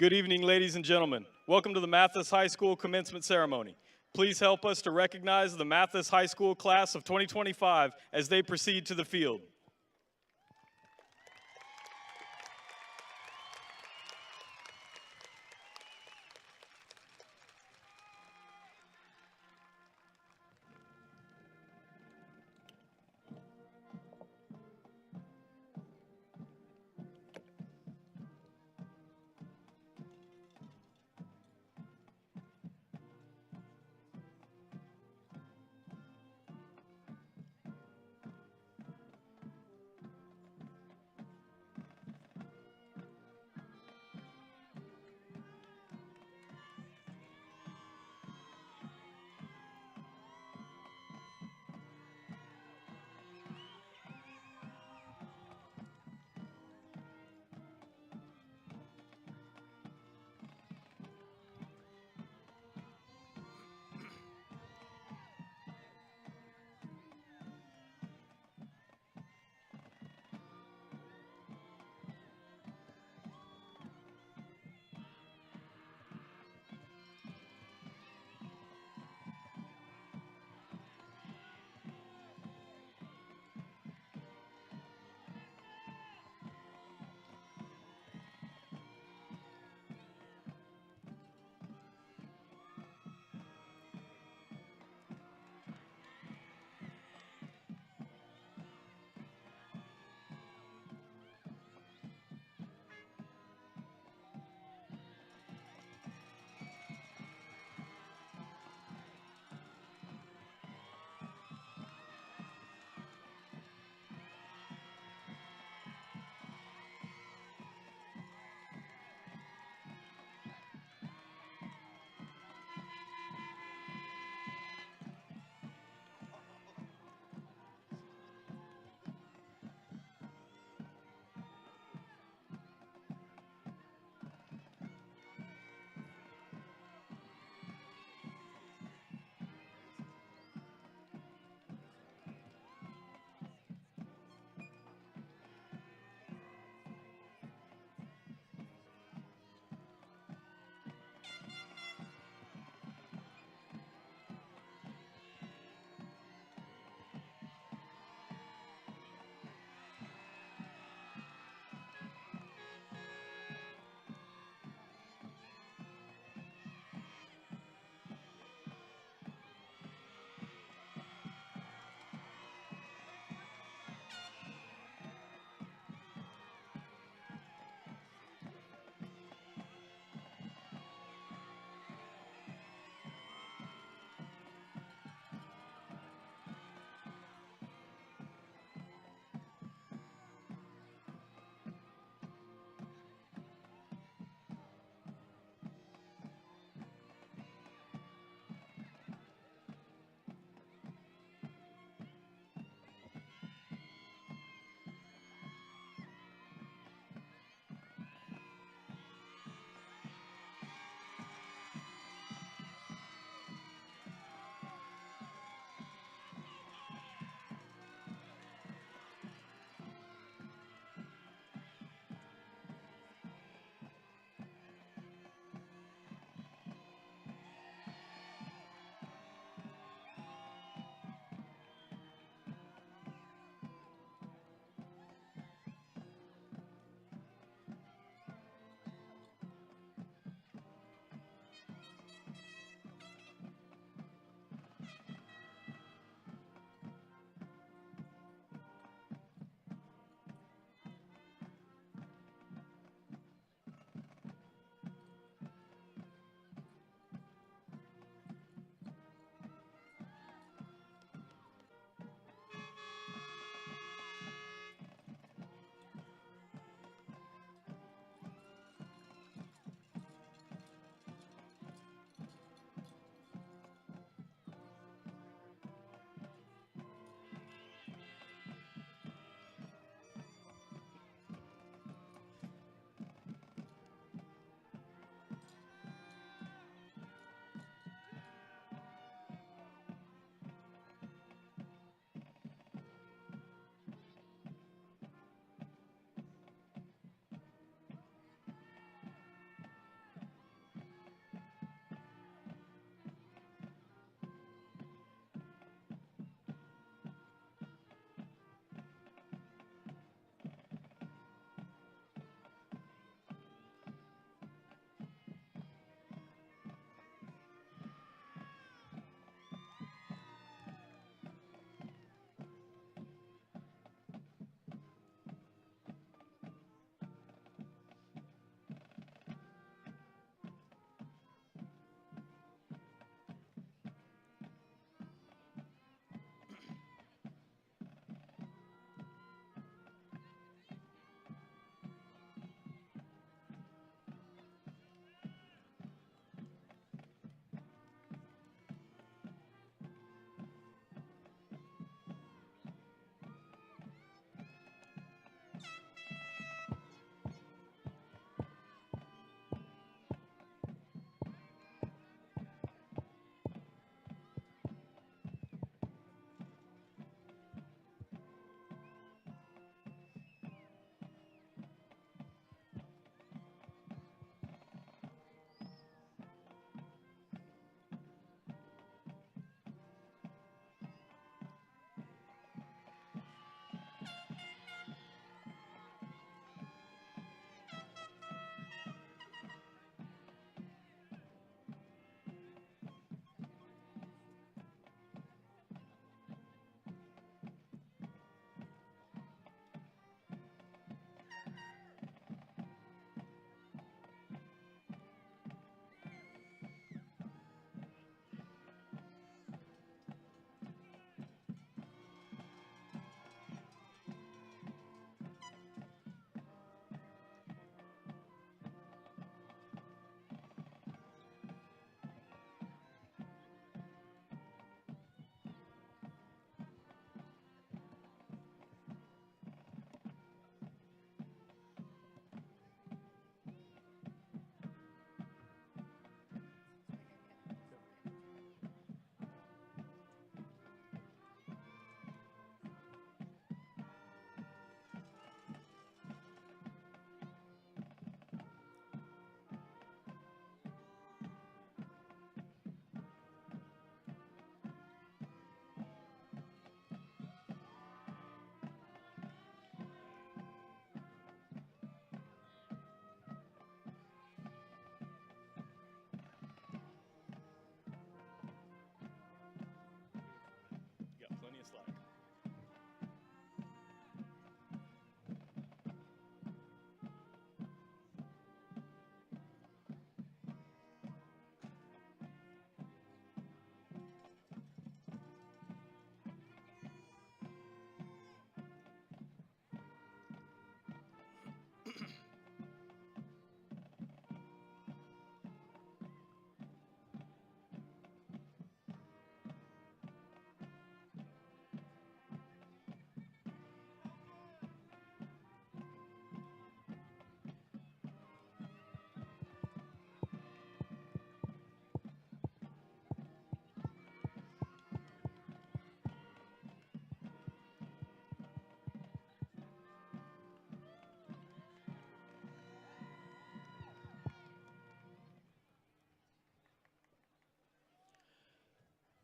Good evening, ladies and gentlemen. Welcome to the Mathis High School commencement ceremony. Please help us to recognize the Mathis High School class of 2025 as they proceed to the field.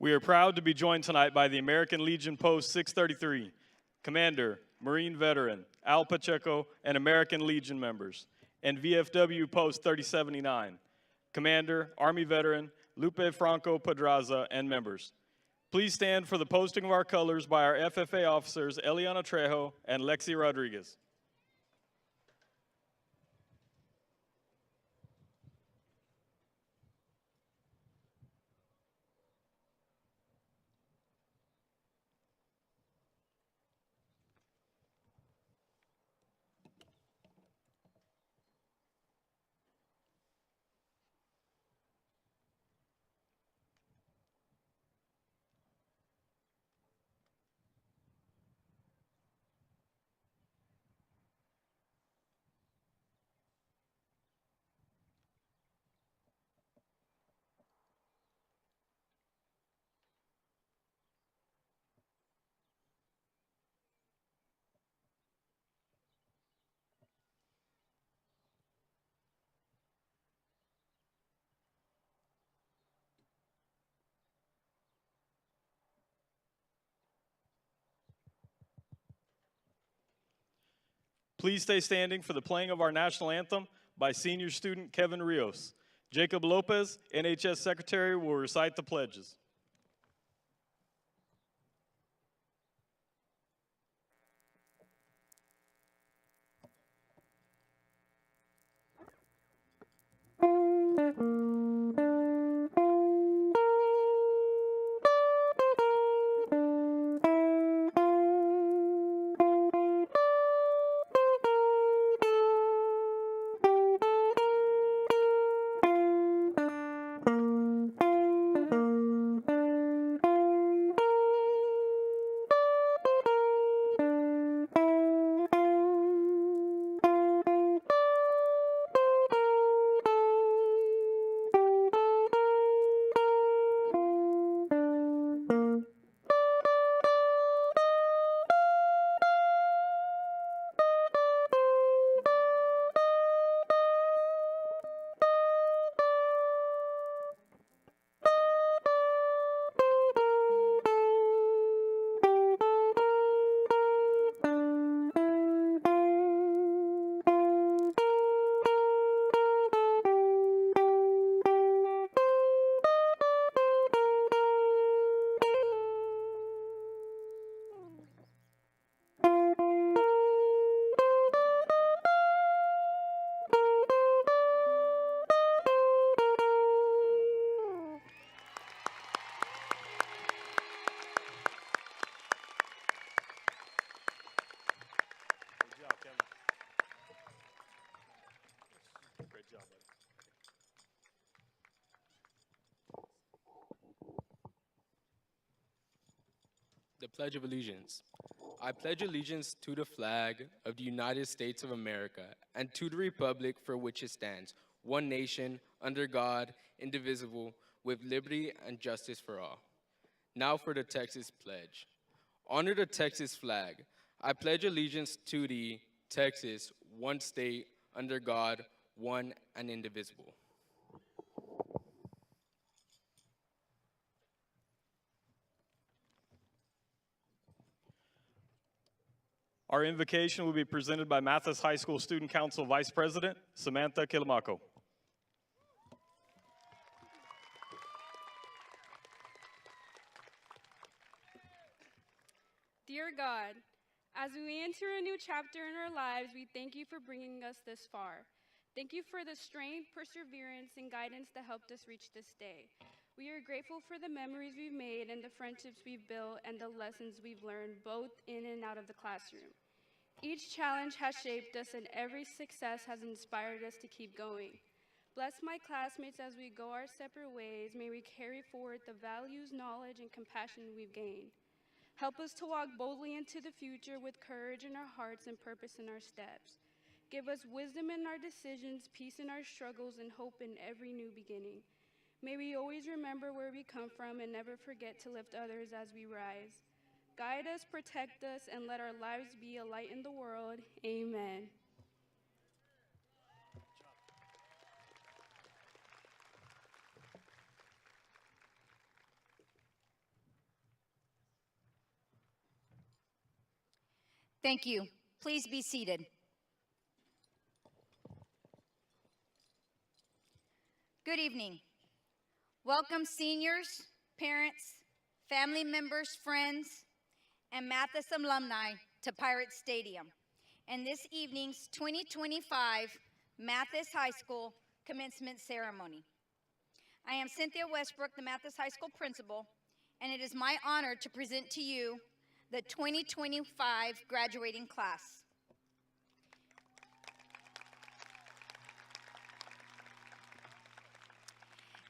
We are proud to be joined tonight by the American Legion Post 633, Commander, Marine Veteran, Al Pacheco, and American Legion members, and VFW Post 3079, Commander, Army Veteran, Lupe Franco Pedraza, and members. Please stand for the posting of our colors by our FFA officers, Eliana Trejo and Lexi Rodriguez. Please stay standing for the playing of our national anthem by senior student Kevin Rios. Jacob Lopez, NHS Secretary, will recite the pledges. Great job, buddy. The Pledge of Allegiance. I pledge allegiance to the flag of the United States of America and to the republic for which it stands, one nation, under God, indivisible, with liberty and justice for all. Now for the Texas Pledge. Honor the Texas flag. I pledge allegiance to the Texas, one state, under God, one and indivisible. Our invocation will be presented by Mathis High School Student Council Vice President, Samantha Kilamaco. Dear God, as we enter a new chapter in our lives, we thank you for bringing us this far. Thank you for the strength, perseverance, and guidance that helped us reach this day. We are grateful for the memories we've made and the friendships we've built and the lessons we've learned both in and out of the classroom. Each challenge has shaped us and every success has inspired us to keep going. Bless my classmates as we go our separate ways. May we carry forward the values, knowledge, and compassion we've gained. Help us to walk boldly into the future with courage in our hearts and purpose in our steps. Give us wisdom in our decisions, peace in our struggles, and hope in every new beginning. May we always remember where we come from and never forget to lift others as we rise. Guide us, protect us, and let our lives be a light in the world. Amen. Thank you. Please be seated. Good evening. Welcome seniors, parents, family members, friends, and Mathis alumni to Pirate Stadium and this evening's 2025 Mathis High School commencement ceremony. I am Cynthia Westbrook, the Mathis High School principal, and it is my honor to present to you the 2025 graduating class.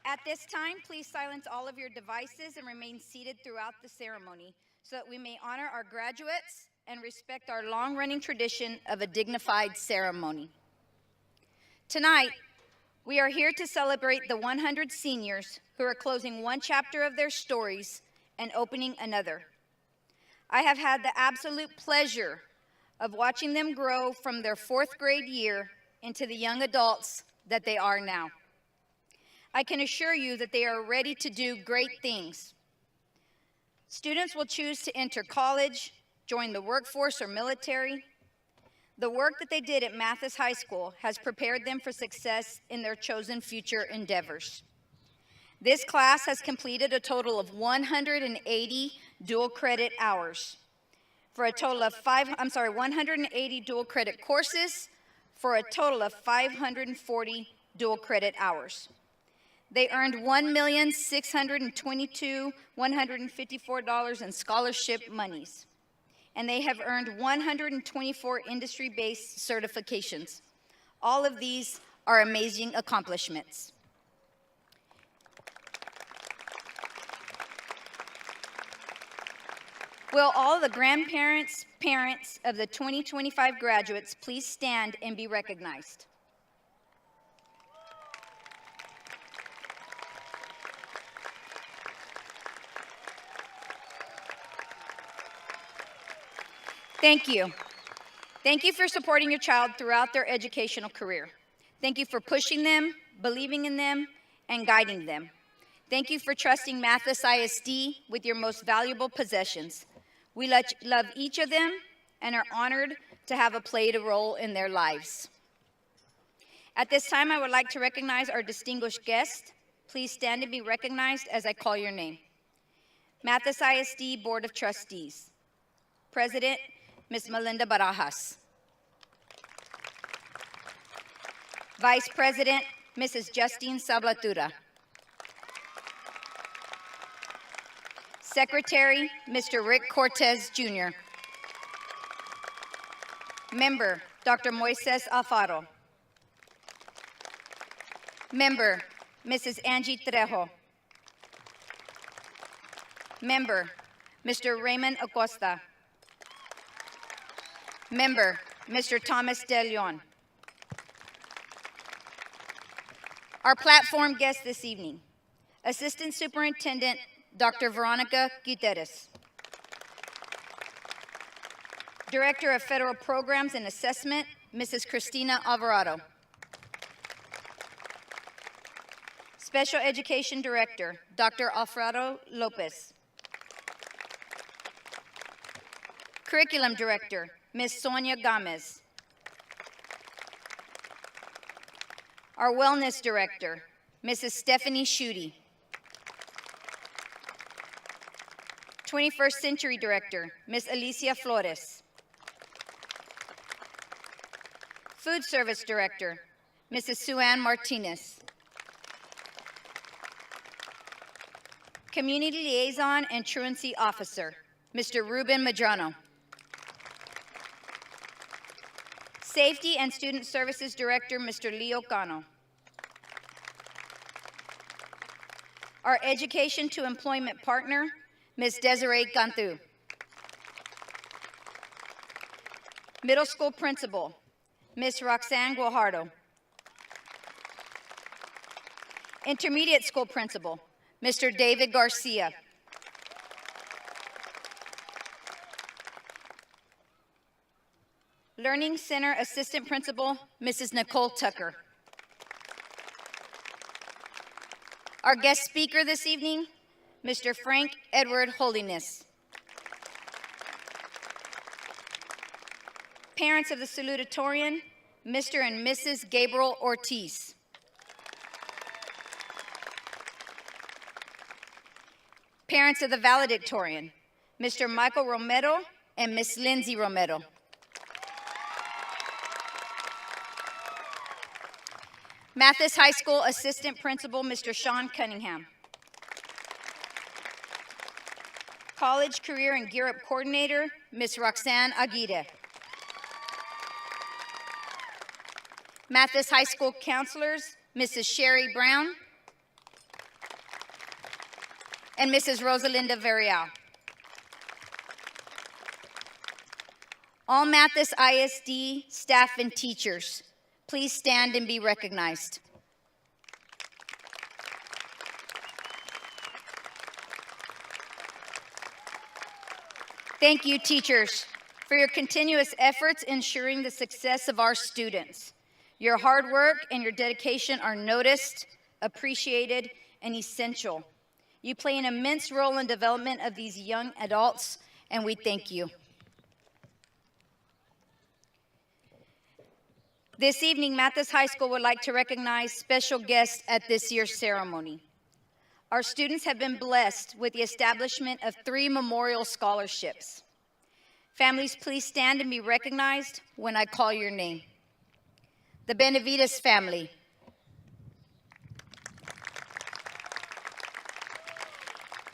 At this time, please silence all of your devices and remain seated throughout the ceremony so that we may honor our graduates and respect our long-running tradition of a dignified ceremony. Tonight, we are here to celebrate the 100 seniors who are closing one chapter of their stories and opening another. I have had the absolute pleasure of watching them grow from their 4th grade year into the young adults that they are now. I can assure you that they are ready to do great things. Students will choose to enter college, join the workforce or military. The work that they did at Mathis High School has prepared them for success in their chosen future endeavors. This class has completed a total of 180 dual credit hours for a total of 180 dual credit courses for a total of 540 dual credit hours. They earned $1,622,154 in scholarship monies, and they have earned 124 industry-based certifications. All of these are amazing accomplishments. Will all the grandparents, parents of the 2025 graduates please stand and be recognized? Thank you. Thank you for supporting your child throughout their educational career. Thank you for pushing them, believing in them, and guiding them. Thank you for trusting Mathis ISD with your most valuable possessions. We love each of them and are honored to have played a role in their lives. At this time, I would like to recognize our distinguished guest. Please stand and be recognized as I call your name. Mathis ISD Board of Trustees. President, Ms. Melinda Barajas. Vice President, Mrs. Justine Sablatura. Secretary, Mr. Rick Cortez, Jr. Member, Dr. Moises Alfaro. Member, Mrs. Angie Trejo. Member, Mr. Raymond Acosta. Member, Mr. Thomas De Leon. Our platform guest this evening, Assistant Superintendent, Dr. Veronica Guterres. Director of Federal Programs and Assessment, Mrs. Christina Alvarado. Special Education Director, Dr. Alfredo Lopez. Curriculum Director, Ms. Sonia Gomez. Our Wellness Director, Mrs. Stephanie Schutte. 21st Century Director, Ms. Alicia Flores. Food Service Director, Mrs. Sue-Ann Martinez. Community Liaison and Truancy Officer, Mr. Ruben Medrano. Safety and Student Services Director, Mr. Leo Cano. Our Education to Employment Partner, Ms. Desiree Cantu. Middle School Principal, Ms. Roxanne Guajardo. Intermediate School Principal, Mr. David Garcia. Learning Center Assistant Principal, Mrs. Nicole Tucker. Our guest speaker this evening, Mr. Frank Edward Holiness. Parents of the Salutatorian, Mr. and Mrs. Gabriel Ortiz. Parents of the Valedictorian, Mr. Michael Romero and Miss Lindsay Romero. Mathis High School Assistant Principal, Mr. Sean Cunningham. College Career and Gear Up Coordinator, Ms. Roxanne Aguirre. Mathis High School Counselors, Mrs. Sherry Brown and Mrs. Rosalinda Varial. All Mathis ISD staff and teachers, please stand and be recognized. Thank you, teachers, for your continuous efforts ensuring the success of our students. Your hard work and your dedication are noticed, appreciated, and essential. You play an immense role in development of these young adults, and we thank you. This evening, Mathis High School would like to recognize special guests at this year's ceremony. Our students have been blessed with the establishment of 3 memorial scholarships. Families, please stand and be recognized when I call your name. The Benavides family.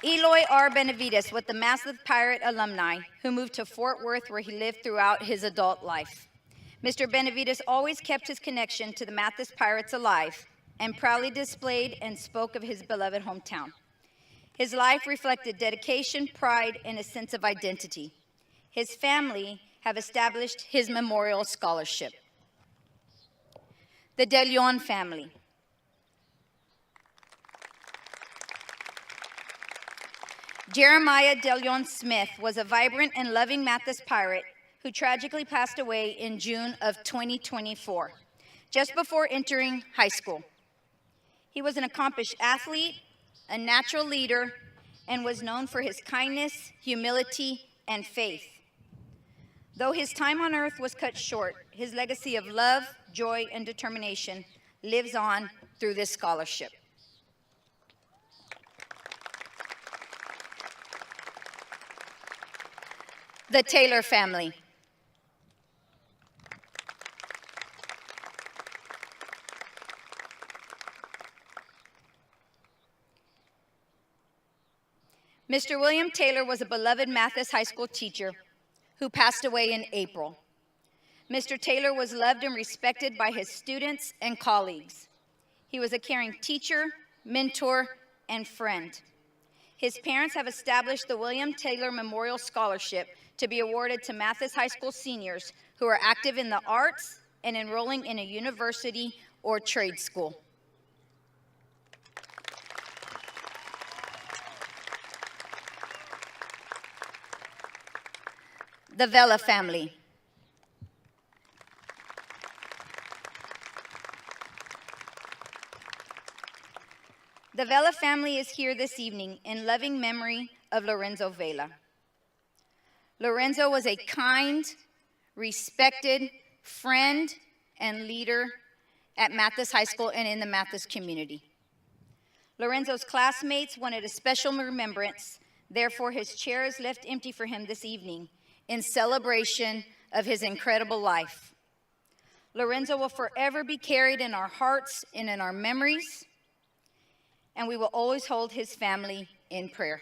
Eloy R. Benavides with the Massive Pirate alumni who moved to Fort Worth where he lived throughout his adult life. Mr. Benavides always kept his connection to the Mathis Pirates alive and proudly displayed and spoke of his beloved hometown. His life reflected dedication, pride, and a sense of identity. His family have established his memorial scholarship. The De Leon family. Jeremiah De Leon Smith was a vibrant and loving Mathis pirate who tragically passed away in June of 2024, just before entering high school. He was an accomplished athlete, a natural leader, and was known for his kindness, humility, and faith. Though his time on earth was cut short, his legacy of love, joy, and determination lives on through this scholarship. The Taylor family. Mr. William Taylor was a beloved Mathis High School teacher who passed away in April. Mr. Taylor was loved and respected by his students and colleagues. He was a caring teacher, mentor, and friend. His parents have established the William Taylor Memorial Scholarship to be awarded to Mathis High School seniors who are active in the arts and enrolling in a university or trade school. The Vela family. The Vela family is here this evening in loving memory of Lorenzo Vela. Lorenzo was a kind, respected friend and leader at Mathis High School and in the Mathis community. Lorenzo's classmates wanted a special remembrance, therefore his chair is left empty for him this evening in celebration of his incredible life. Lorenzo will forever be carried in our hearts and in our memories, and we will always hold his family in prayer.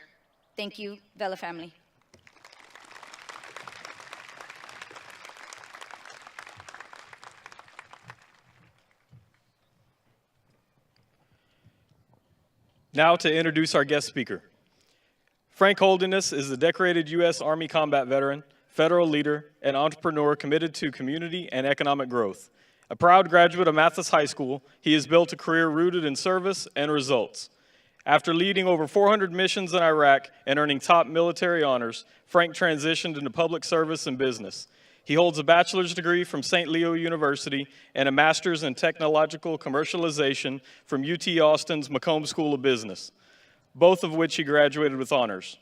Thank you, Vela family. Now to introduce our guest speaker. Frank Holderness is a decorated U.S. Army combat veteran, federal leader, and entrepreneur committed to community and economic growth. A proud graduate of Mathis High School, he has built a career rooted in service and results. After leading over 400 missions in Iraq and earning top military honors, Frank transitioned into public service and business. He holds a bachelor's degree from St. Leo University and a master's in technological commercialization from UT Austin's Macomb School of Business, both of which he graduated with honors.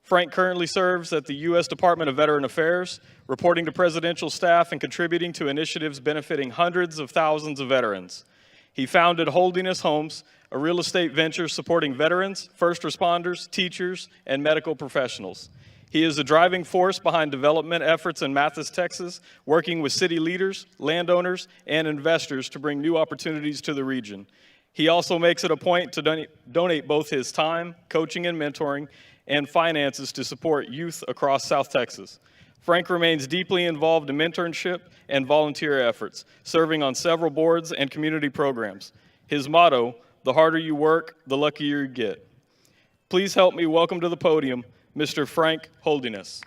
Frank currently serves at the U.S. Department of Veteran Affairs, reporting to presidential staff and contributing to initiatives benefiting hundreds of thousands of veterans. He founded Holdiness Homes, a real estate venture supporting veterans, first responders, teachers, and medical professionals. He is a driving force behind development efforts in Mathis, Texas, working with city leaders, landowners, and investors to bring new opportunities to the region. He also makes it a point to donate both his time, coaching and mentoring, and finances to support youth across South Texas. Frank remains deeply involved in mentorship and volunteer efforts, serving on several boards and community programs. His motto, "The harder you work, the luckier you get." Please help me welcome to the podium Mr. Frank Holdiness.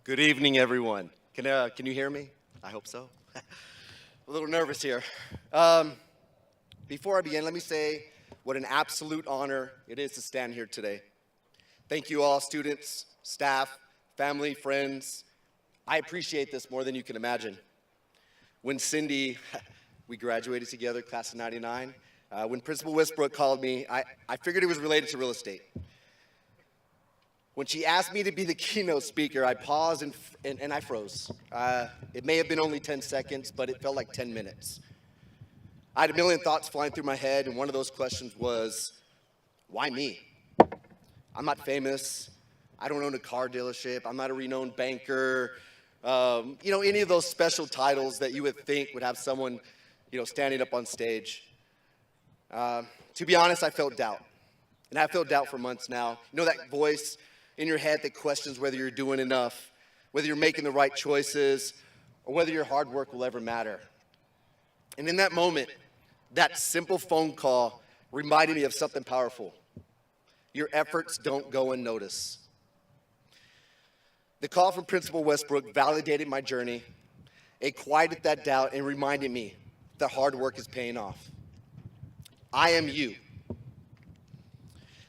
Good evening, everyone. Can you hear me? I hope so. A little nervous here. Before I begin, let me say what an absolute honor it is to stand here today. Thank you all, students, staff, family, friends. I appreciate this more than you can imagine. When Cindy, we graduated together, class of '99, when Principal Westbrook called me, I figured it was related to real estate. When she asked me to be the keynote speaker, I paused and I froze. It may have been only 10 seconds, but it felt like 10 minutes. I had a million thoughts flying through my head, and one of those questions was, why me? I'm not famous. I don't own a car dealership. I'm not a renowned banker. Any of those special titles that you would think would have someone, standing up on stage. To be honest, I felt doubt. And I felt doubt for months now. You know that voice in your head that questions whether you're doing enough, whether you're making the right choices, or whether your hard work will ever matter. And in that moment, that simple phone call reminded me of something powerful. Your efforts don't go unnoticed. The call from Principal Westbrook validated my journey. It quieted that doubt and reminded me that hard work is paying off. I am you.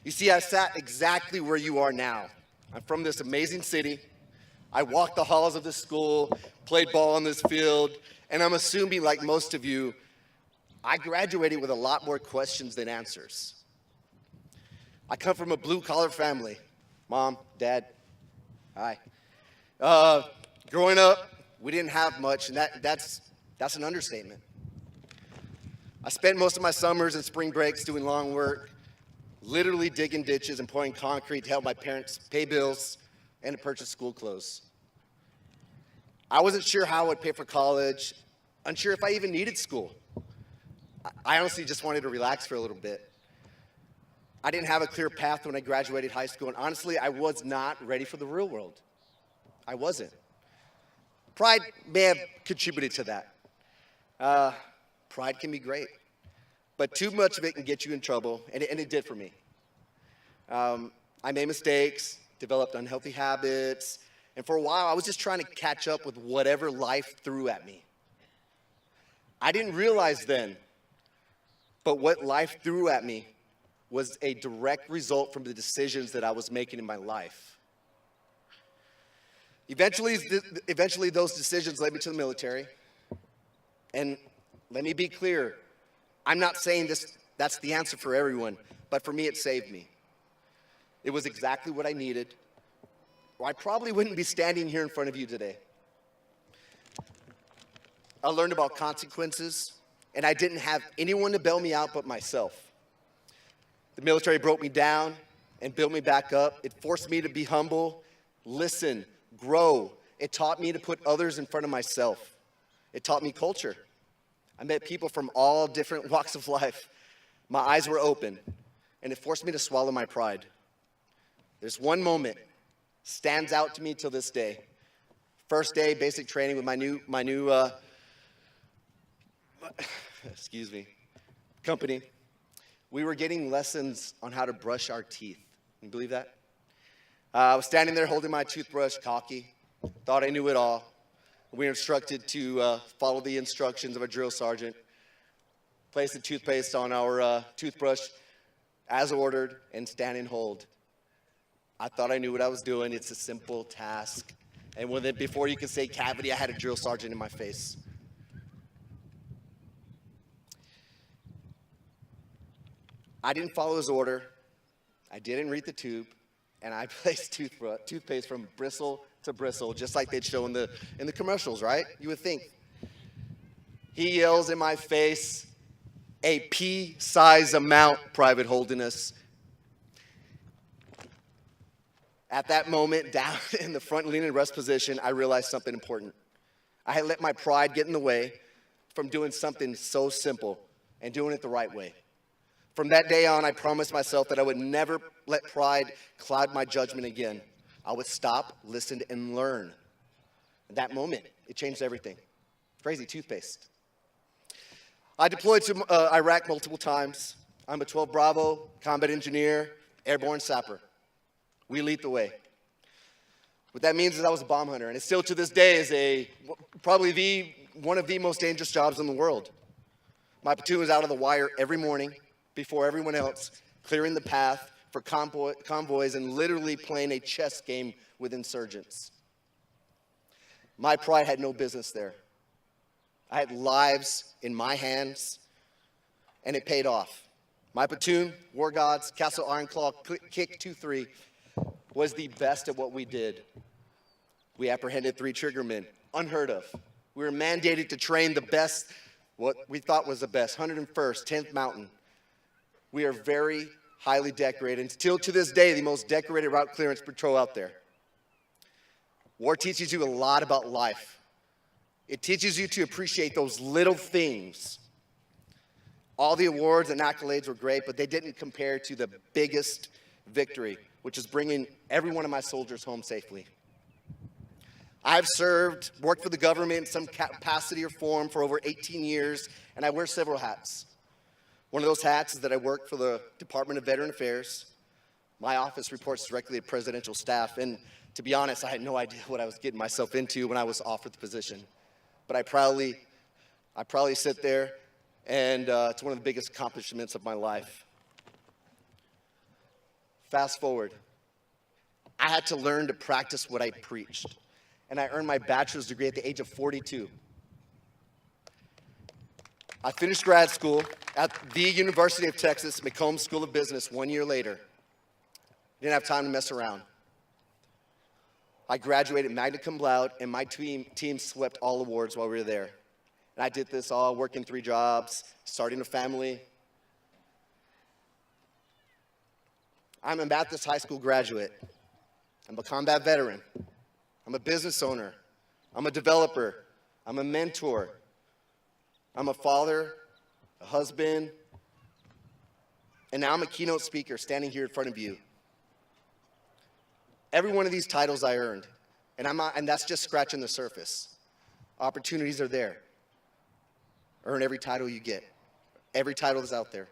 You see, I sat exactly where you are now. I'm from this amazing city. I walked the halls of this school, played ball on this field, and I'm assuming, like most of you, I graduated with a lot more questions than answers. I come from a blue-collar family. Mom, Dad, hi. Growing up, we didn't have much, and that's an understatement. I spent most of my summers and spring breaks doing lawn work, literally digging ditches and pouring concrete to help my parents pay bills and to purchase school clothes. I wasn't sure how I would pay for college, unsure if I even needed school. I honestly just wanted to relax for a little bit. I didn't have a clear path when I graduated high school, and honestly, I was not ready for the real world. I wasn't. Pride may have contributed to that. Pride can be great, but too much of it can get you in trouble, and it did for me. I made mistakes, developed unhealthy habits, and for a while, I was just trying to catch up with whatever life threw at me. I didn't realize then, but what life threw at me was a direct result from the decisions that I was making in my life. Eventually, those decisions led me to the military, and let me be clear, I'm not saying that's the answer for everyone, but for me, it saved me. It was exactly what I needed, or I probably wouldn't be standing here in front of you today. I learned about consequences, and I didn't have anyone to bail me out but myself. The military broke me down and built me back up. It forced me to be humble, listen, grow. It taught me to put others in front of myself. It taught me culture. I met people from all different walks of life. My eyes were open, and it forced me to swallow my pride. There's one moment stands out to me till this day. First day basic training with my new company. We were getting lessons on how to brush our teeth. Can you believe that? I was standing there holding my toothbrush, cocky, thought I knew it all. We were instructed to follow the instructions of a drill sergeant, place the toothpaste on our toothbrush as ordered, and stand and hold. I thought I knew what I was doing. It's a simple task. And before you could say cavity, I had a drill sergeant in my face. I didn't follow his order. I didn't read the tube. And I placed toothpaste from bristle to bristle, just like they'd show in the commercials, right? You would think. He yells in my face, a pea-size amount, Private Holderness. At that moment, down in the front leaning rest position, I realized something important. I had let my pride get in the way from doing something so simple and doing it the right way. From that day on, I promised myself that I would never let pride cloud my judgment again. I would stop, listen, and learn. At that moment, it changed everything. Crazy toothpaste. I deployed to Iraq multiple times. I'm a 12 Bravo, combat engineer, airborne sapper. We lead the way. What that means is I was a bomb hunter, and it still to this day is probably one of the most dangerous jobs in the world. My platoon was out of the wire every morning before everyone else, clearing the path for convoys and literally playing a chess game with insurgents. My pride had no business there. I had lives in my hands, and it paid off. My platoon, War Gods, Castle Ironclaw, Kick 2-3, was the best at what we did. We apprehended 3 triggermen, unheard of. We were mandated to train the best, what we thought was the best, 101st, 10th Mountain. We are very highly decorated, and still to this day, the most decorated route clearance patrol out there. War teaches you a lot about life. It teaches you to appreciate those little things. All the awards and accolades were great, but they didn't compare to the biggest victory, which is bringing every one of my soldiers home safely. I've served, worked for the government in some capacity or form for over 18 years, and I wear several hats. One of those hats is that I work for the Department of Veteran Affairs. My office reports directly to presidential staff, and to be honest, I had no idea what I was getting myself into when I was offered the position. But I proudly sit there, and it's one of the biggest accomplishments of my life. Fast forward, I had to learn to practice what I preached, and I earned my bachelor's degree at the age of 42. I finished grad school at the University of Texas, McCombs School of Business 1 year later. Didn't have time to mess around. I graduated magna cum laude, and my team swept all awards while we were there. And I did this all working 3 jobs, starting a family. I'm a Baptist high school graduate. I'm a combat veteran. I'm a business owner. I'm a developer. I'm a mentor. I'm a father, a husband, and now I'm a keynote speaker standing here in front of you. Every one of these titles I earned, and that's just scratching the surface. Opportunities are there. Earn every title you get. Every title is out there.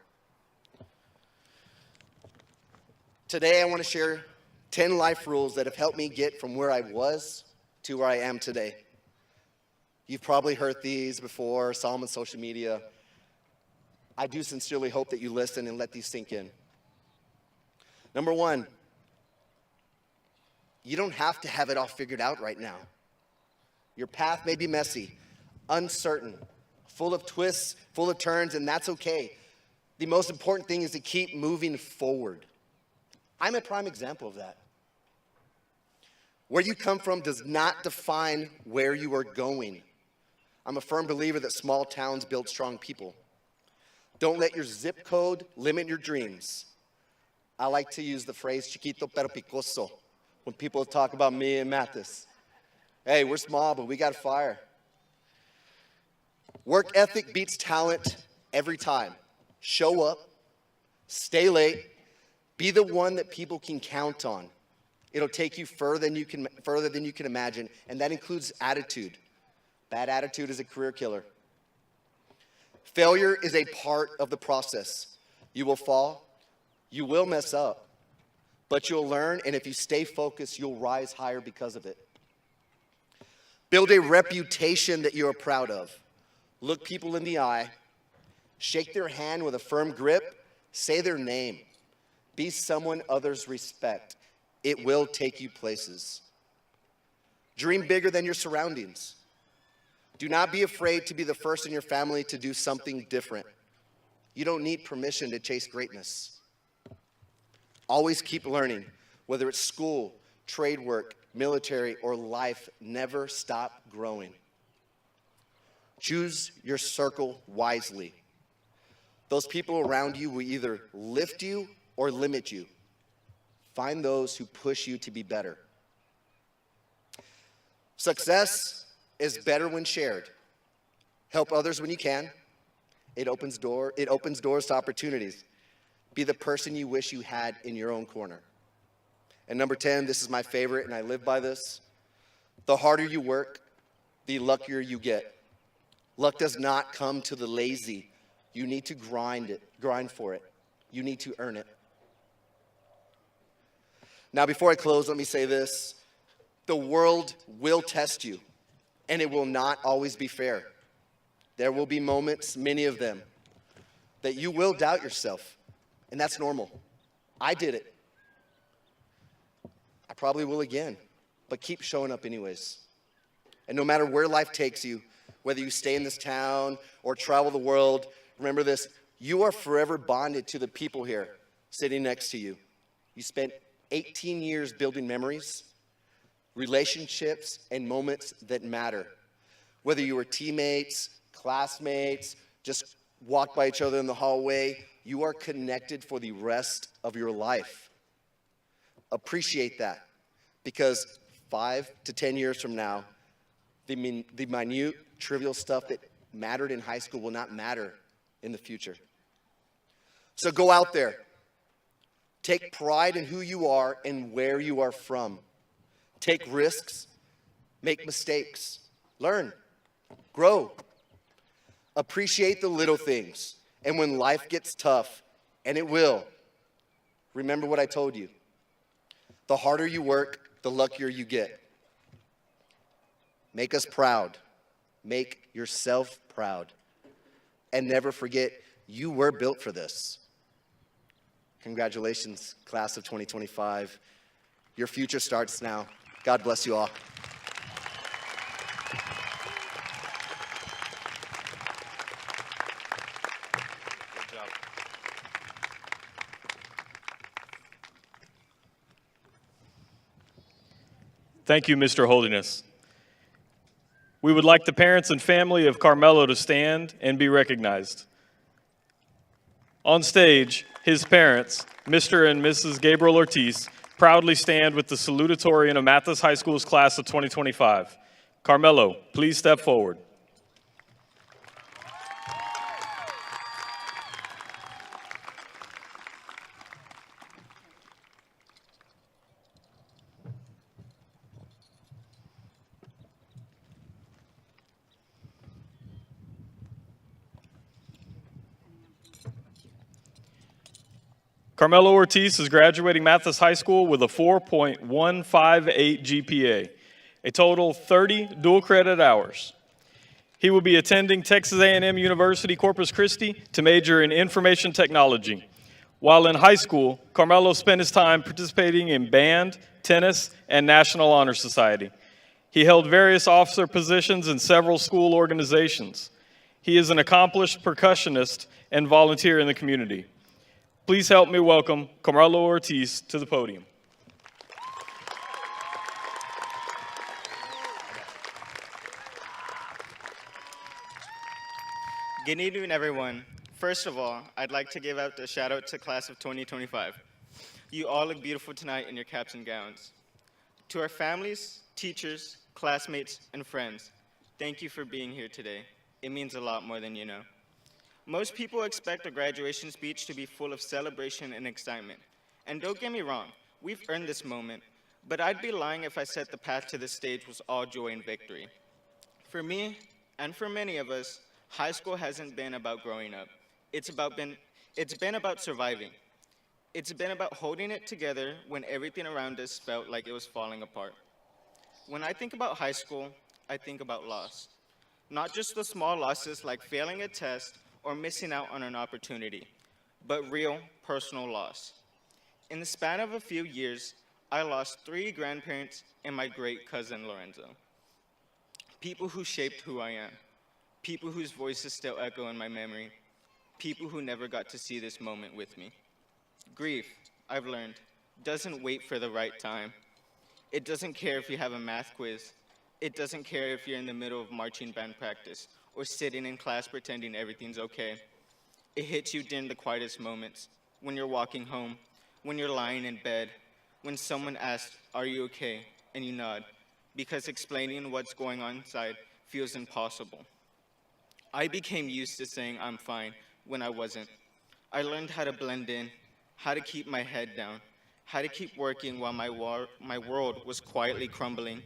Today I want to share 10 life rules that have helped me get from where I was to where I am today. You've probably heard these before, saw them on social media. I do sincerely hope that you listen and let these sink in. Number 1, you don't have to have it all figured out right now. Your path may be messy, uncertain, full of twists, full of turns, and that's okay. The most important thing is to keep moving forward. I'm a prime example of that. Where you come from does not define where you are going. I'm a firm believer that small towns build strong people. Don't let your zip code limit your dreams. I like to use the phrase chiquito pero picoso when people talk about me and Mathis. Hey, we're small, but we got fire. Work ethic beats talent every time. Show up, stay late, be the one that people can count on. It'll take you further than you can imagine, and that includes attitude. Bad attitude is a career killer. Failure is a part of the process. You will fall, you will mess up, but you'll learn, and if you stay focused, you'll rise higher because of it. Build a reputation that you are proud of. Look people in the eye, shake their hand with a firm grip, say their name. Be someone others respect. It will take you places. Dream bigger than your surroundings. Do not be afraid to be the first in your family to do something different. You don't need permission to chase greatness. Always keep learning, whether it's school, trade work, military, or life. Never stop growing. Choose your circle wisely. Those people around you will either lift you or limit you. Find those who push you to be better. Success is better when shared. Help others when you can. It opens doors to opportunities. Be the person you wish you had in your own corner. And number 10, this is my favorite, and I live by this. The harder you work, the luckier you get. Luck does not come to the lazy. You need to grind for it. You need to earn it. Now, before I close, let me say this. The world will test you, and it will not always be fair. There will be moments, many of them, that you will doubt yourself, and that's normal. I did it. I probably will again, but keep showing up anyways. And no matter where life takes you, whether you stay in this town or travel the world, remember this, you are forever bonded to the people here sitting next to you. You spent 18 years building memories, relationships, and moments that matter. Whether you were teammates, classmates, just walked by each other in the hallway, you are connected for the rest of your life. Appreciate that, because 5 to 10 years from now, the minute, trivial stuff that mattered in high school will not matter in the future. So go out there. Take pride in who you are and where you are from. Take risks. Make mistakes. Learn. Grow. Appreciate the little things. And when life gets tough, and it will, remember what I told you. The harder you work, the luckier you get. Make us proud. Make yourself proud. And never forget, you were built for this. Congratulations, class of 2025. Your future starts now. God bless you all. Good job. Thank you, Mr. Holiness. We would like the parents and family of Carmelo to stand and be recognized. On stage, his parents, Mr. and Mrs. Gabriel Ortiz, proudly stand with the Salutatorian of Mathis High School's class of 2025. Carmelo, please step forward. Carmelo Ortiz is graduating Mathis High School with a 4.158 GPA, a total 30 dual credit hours. He will be attending Texas A&M University Corpus Christi to major in information technology. While in high school, Carmelo spent his time participating in band, tennis, and National Honor Society. He held various officer positions in several school organizations. He is an accomplished percussionist and volunteer in the community. Please help me welcome Carmelo Ortiz to the podium. Good evening, everyone. First of all, I'd like to give out a shout out to class of 2025. You all look beautiful tonight in your caps and gowns. To our families, teachers, classmates, and friends, thank you for being here today. It means a lot more than you know. Most people expect a graduation speech to be full of celebration and excitement. And don't get me wrong, we've earned this moment, but I'd be lying if I said the path to this stage was all joy and victory. For me, and for many of us, high school hasn't been about growing up. It's been about surviving. It's been about holding it together when everything around us felt like it was falling apart. When I think about high school, I think about loss. Not just the small losses like failing a test or missing out on an opportunity, but real personal loss. In the span of a few years, I lost 3 grandparents and my great cousin Lorenzo. People who shaped who I am, people whose voices still echo in my memory, people who never got to see this moment with me. Grief, I've learned, doesn't wait for the right time. It doesn't care if you have a math quiz. It doesn't care if you're in the middle of marching band practice or sitting in class pretending everything's okay. It hits you during the quietest moments, when you're walking home, when you're lying in bed, when someone asks, "Are you okay?" and you nod, because explaining what's going on inside feels impossible. I became used to saying I'm fine when I wasn't. I learned how to blend in, how to keep my head down, how to keep working while my world was quietly crumbling.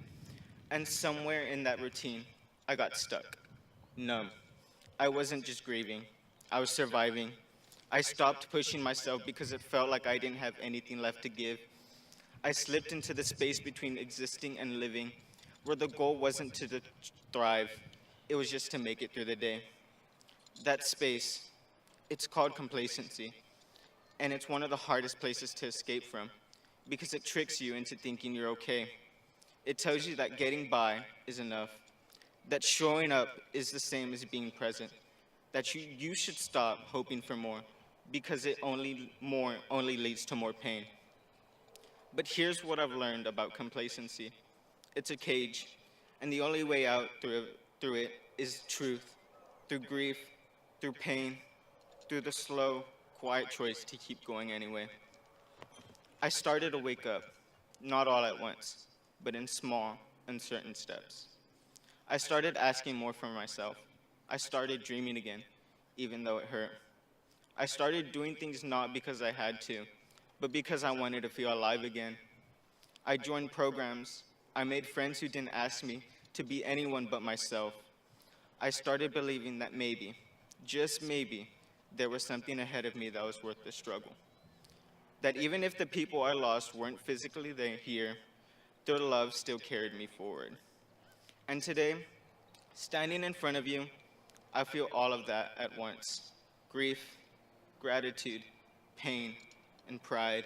And somewhere in that routine, I got stuck, numb. I wasn't just grieving, I was surviving. I stopped pushing myself because it felt like I didn't have anything left to give. I slipped into the space between existing and living, where the goal wasn't to thrive, it was just to make it through the day. That space, it's called complacency, and it's one of the hardest places to escape from, because it tricks you into thinking you're okay. It tells you that getting by is enough, that showing up is the same as being present, that you should stop hoping for more, because only leads to more pain. But here's what I've learned about complacency. It's a cage, and the only way out through it is truth, through grief, through pain, through the slow, quiet choice to keep going anyway. I started to wake up, not all at once, but in small, uncertain steps. I started asking more for myself. I started dreaming again, even though it hurt. I started doing things not because I had to, but because I wanted to feel alive again. I joined programs. I made friends who didn't ask me to be anyone but myself. I started believing that maybe, just maybe, there was something ahead of me that was worth the struggle. That even if the people I lost weren't physically here, their love still carried me forward. And today, standing in front of you, I feel all of that at once. Grief, gratitude, pain, and pride.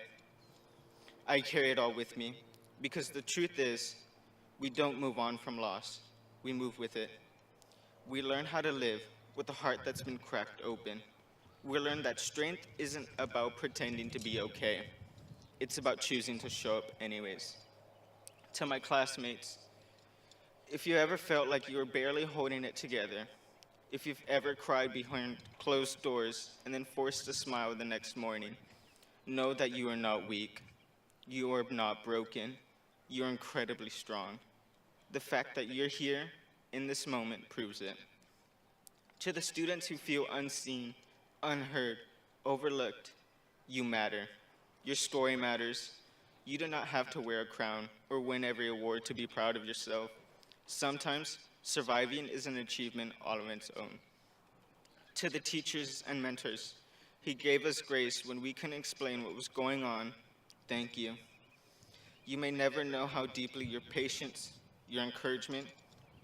I carry it all with me, because the truth is, we don't move on from loss, we move with it. We learn how to live with a heart that's been cracked open. We learn that strength isn't about pretending to be okay. It's about choosing to show up anyways. To my classmates, if you ever felt like you were barely holding it together, if you've ever cried behind closed doors and then forced a smile the next morning, know that you are not weak. You are not broken. You're incredibly strong. The fact that you're here in this moment proves it. To the students who feel unseen, unheard, overlooked, you matter. Your story matters. You do not have to wear a crown or win every award to be proud of yourself. Sometimes, surviving is an achievement all on its own. To the teachers and mentors, he gave us grace when we couldn't explain what was going on. Thank you. You may never know how deeply your patience, your encouragement,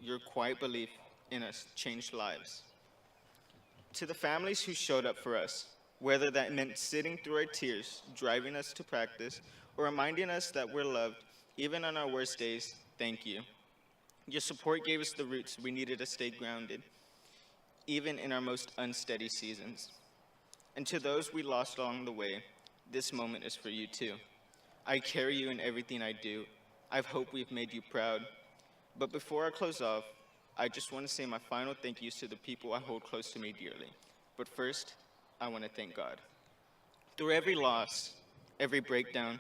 your quiet belief in us changed lives. To the families who showed up for us, whether that meant sitting through our tears, driving us to practice, or reminding us that we're loved, even on our worst days, thank you. Your support gave us the roots we needed to stay grounded, even in our most unsteady seasons. And to those we lost along the way, this moment is for you too. I carry you in everything I do. I hope we've made you proud. But before I close off, I just want to say my final thank yous to the people I hold close to me dearly. But first, I want to thank God. Through every loss, every breakdown,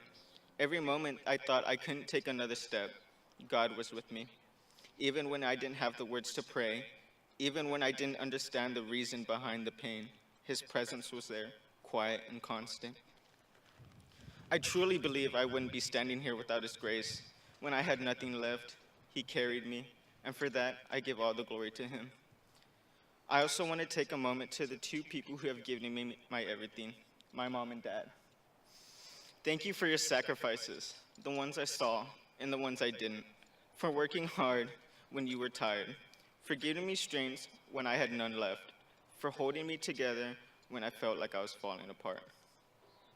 every moment I thought I couldn't take another step, God was with me. Even when I didn't have the words to pray, even when I didn't understand the reason behind the pain, His presence was there, quiet and constant. I truly believe I wouldn't be standing here without His grace. When I had nothing left, He carried me, and for that, I give all the glory to Him. I also want to take a moment to the two people who have given me my everything, my mom and dad. Thank you for your sacrifices, the ones I saw and the ones I didn't, for working hard when you were tired, for giving me strength when I had none left, for holding me together when I felt like I was falling apart.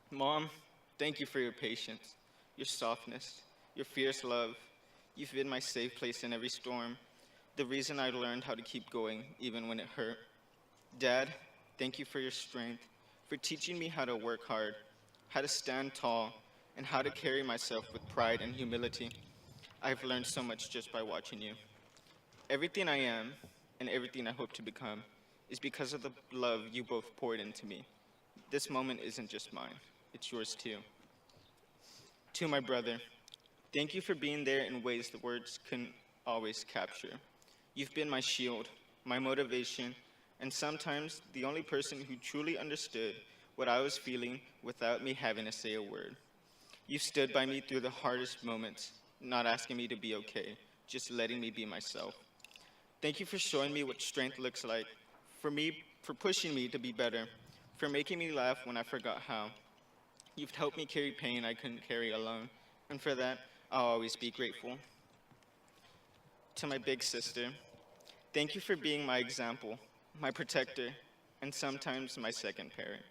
Mom, thank you for your patience, your softness, your fierce love. You've been my safe place in every storm, the reason I learned how to keep going even when it hurt. Dad, Thank you for your strength, for teaching me how to work hard, how to stand tall, and how to carry myself with pride and humility. I've learned so much just by watching you. Everything I am and everything I hope to become is because of the love you both poured into me. This moment isn't just mine, it's yours too. To my brother, thank you for being there in ways the words couldn't always capture. You've been my shield, my motivation, and sometimes the only person who truly understood what I was feeling without me having to say a word. You stood by me through the hardest moments, not asking me to be okay, just letting me be myself. Thank you for showing me what strength looks like, for pushing me to be better, for making me laugh when I forgot how. You've helped me carry pain I couldn't carry alone, and for that, I'll always be grateful. To my big sister, thank you for being my example, my protector, and sometimes my second parent.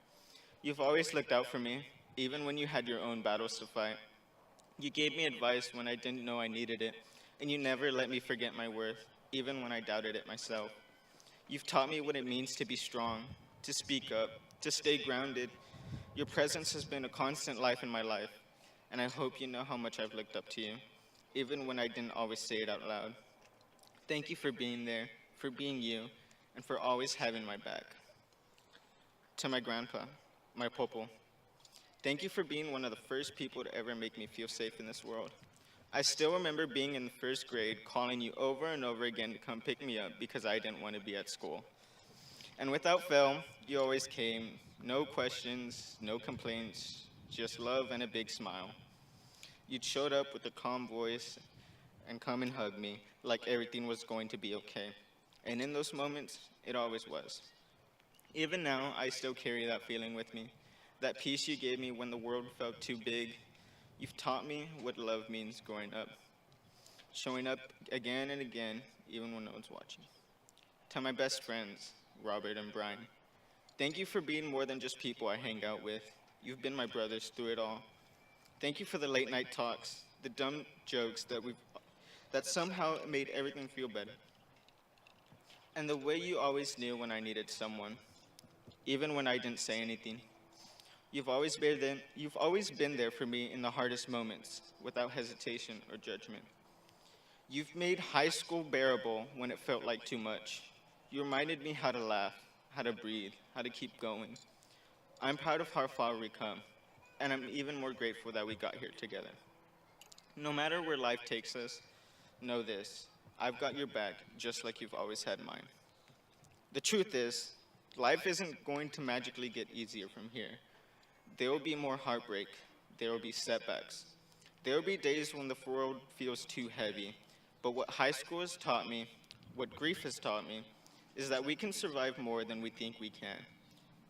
You've always looked out for me, even when you had your own battles to fight. You gave me advice when I didn't know I needed it, and you never let me forget my worth, even when I doubted it myself. You've taught me what it means to be strong, to speak up, to stay grounded. Your presence has been a constant life in my life, and I hope you know how much I've looked up to you, even when I didn't always say it out loud. Thank you for being there, for being you, and for always having my back. To my grandpa, my popo, thank you for being one of the first people to ever make me feel safe in this world. I still remember being in the first grade, calling you over and over again to come pick me up because I didn't want to be at school. And without fail, you always came, no questions, no complaints, just love and a big smile. You showed up with a calm voice and come and hug me like everything was going to be okay. And in those moments, it always was. Even now, I still carry that feeling with me, that peace you gave me when the world felt too big. You've taught me what love means growing up, showing up again and again, even when no one's watching. To my best friends, Robert and Brian, thank you for being more than just people I hang out with. You've been my brothers through it all. Thank you for the late night talks, the dumb jokes that somehow made everything feel better. And the way you always knew when I needed someone, even when I didn't say anything. You've always been there for me in the hardest moments, without hesitation or judgment. You've made high school bearable when it felt like too much. You reminded me how to laugh, how to breathe, how to keep going. I'm proud of how far we come, and I'm even more grateful that we got here together. No matter where life takes us, know this, I've got your back just like you've always had mine. The truth is, life isn't going to magically get easier from here. There will be more heartbreak. There will be setbacks. There will be days when the world feels too heavy. But what high school has taught me, what grief has taught me, is that we can survive more than we think we can.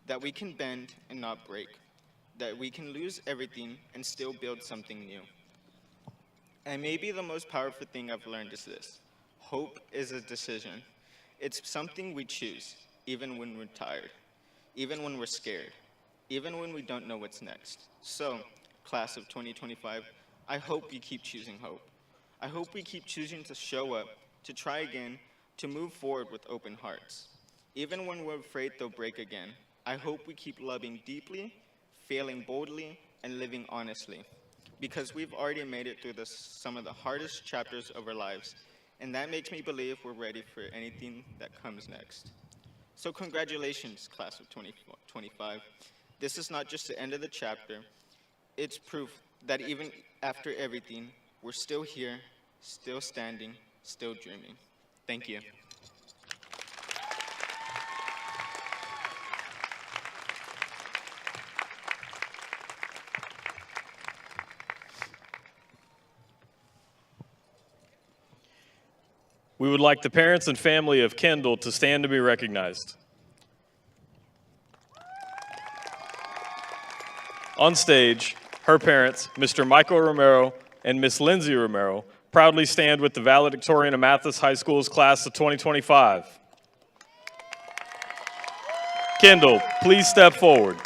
That we can bend and not break. That we can lose everything and still build something new. And maybe the most powerful thing I've learned is this. Hope is a decision. It's something we choose, even when we're tired, even when we're scared, even when we don't know what's next. So, class of 2025, I hope you keep choosing hope. I hope we keep choosing to show up, to try again, to move forward with open hearts. Even when we're afraid they'll break again, I hope we keep loving deeply, failing boldly, and living honestly. Because we've already made it through some of the hardest chapters of our lives, and that makes me believe we're ready for anything that comes next. So congratulations, class of 2025. This is not just the end of the chapter. It's proof that even after everything, we're still here, still standing, still dreaming. Thank you. We would like the parents and family of Kendall to stand to be recognized. On stage, her parents, Mr. Michael Romero and Miss Lindsay Romero, proudly stand with the Valedictorian of Mathis High School's class of 2025. Kendall, please step forward.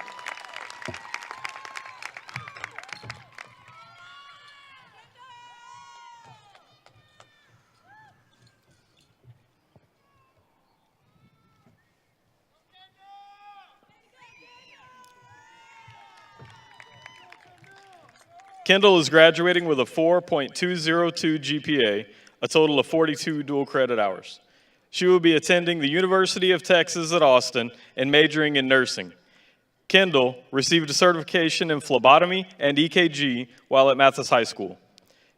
Kendall is graduating with a 4.202 GPA, a total of 42 dual credit hours. She will be attending the University of Texas at Austin and majoring in nursing. Kendall received a certification in phlebotomy and EKG while at Mathis High School.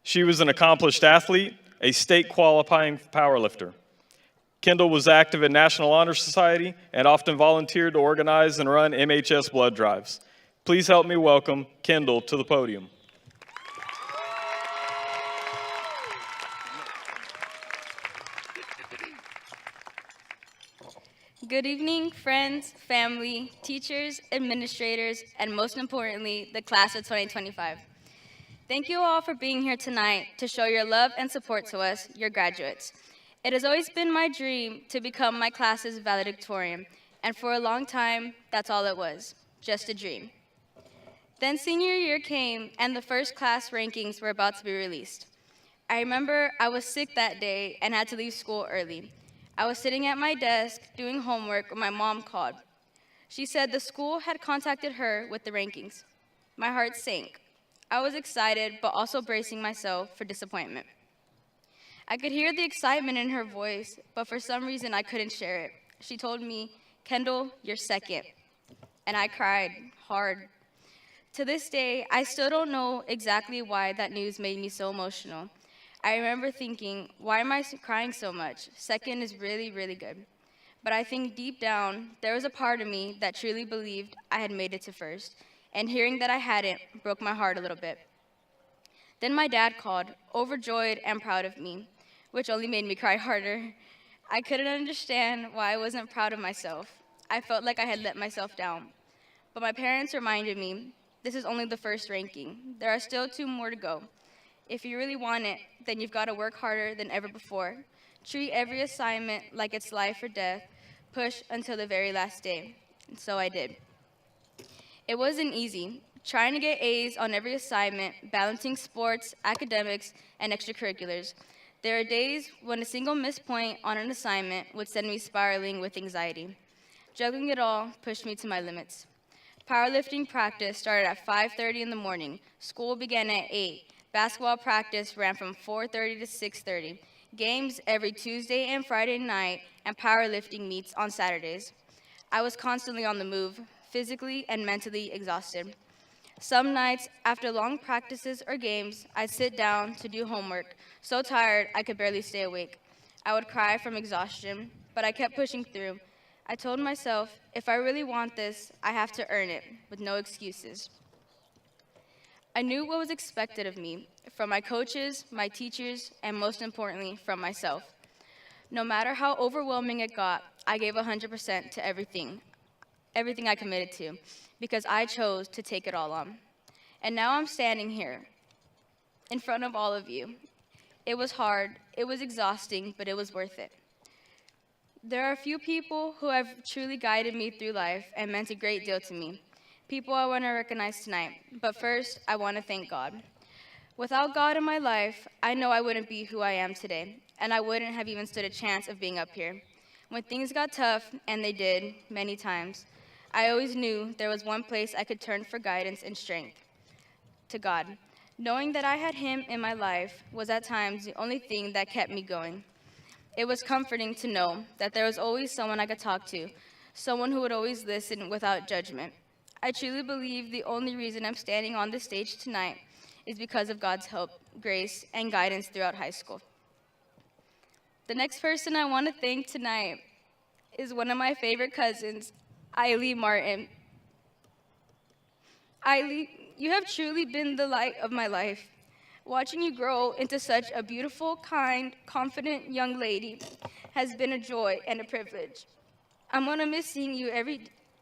She was an accomplished athlete, a state qualifying powerlifter. Kendall was active in National Honor Society and often volunteered to organize and run MHS blood drives. Please help me welcome Kendall to the podium. Good evening, friends, family, teachers, administrators, and most importantly, the class of 2025. Thank you all for being here tonight to show your love and support to us, your graduates. It has always been my dream to become my class's valedictorian, and for a long time, that's all it was, just a dream. Then senior year came, and the first class rankings were about to be released. I remember I was sick that day and had to leave school early. I was sitting at my desk doing homework when my mom called. She said the school had contacted her with the rankings. My heart sank. I was excited, but also bracing myself for disappointment. I could hear the excitement in her voice, but for some reason I couldn't share it. She told me, "Kendall, you're second." And I cried hard. To this day, I still don't know exactly why that news made me so emotional. I remember thinking, why am I crying so much? Second is really, really good. But I think deep down, there was a part of me that truly believed I had made it to first, and hearing that I hadn't broke my heart a little bit. Then my dad called, overjoyed and proud of me, which only made me cry harder. I couldn't understand why I wasn't proud of myself. I felt like I had let myself down. But my parents reminded me, this is only the first ranking. There are still 2 more to go. If you really want it, then you've got to work harder than ever before. Treat every assignment like it's life or death. Push until the very last day. And so I did. It wasn't easy. Trying to get A's on every assignment, balancing sports, academics, and extracurriculars. There are days when a single missed point on an assignment would send me spiraling with anxiety. Juggling it all pushed me to my limits. Powerlifting practice started at 5:30 in the morning. School began at 8. Basketball practice ran from 4:30 to 6:30. Games every Tuesday and Friday night, and powerlifting meets on Saturdays. I was constantly on the move, physically and mentally exhausted. Some nights, after long practices or games, I'd sit down to do homework, so tired I could barely stay awake. I would cry from exhaustion, but I kept pushing through. I told myself, if I really want this, I have to earn it, with no excuses. I knew what was expected of me, from my coaches, my teachers, and most importantly, from myself. No matter how overwhelming it got, I gave 100% to everything I committed to, because I chose to take it all on. And now I'm standing here, in front of all of you. It was hard, it was exhausting, but it was worth it. There are a few people who have truly guided me through life and meant a great deal to me. People I want to recognize tonight, but first, I want to thank God. Without God in my life, I know I wouldn't be who I am today, and I wouldn't have even stood a chance of being up here. When things got tough, and they did, many times, I always knew there was one place I could turn for guidance and strength, to God. Knowing that I had Him in my life was at times the only thing that kept me going. It was comforting to know that there was always someone I could talk to, someone who would always listen without judgment. I truly believe the only reason I'm standing on this stage tonight is because of God's help, grace, and guidance throughout high school. The next person I want to thank tonight is one of my favorite cousins, Eileen Martin. Eileen, you have truly been the light of my life. Watching you grow into such a beautiful, kind, confident young lady has been a joy and a privilege. I'm going to miss seeing you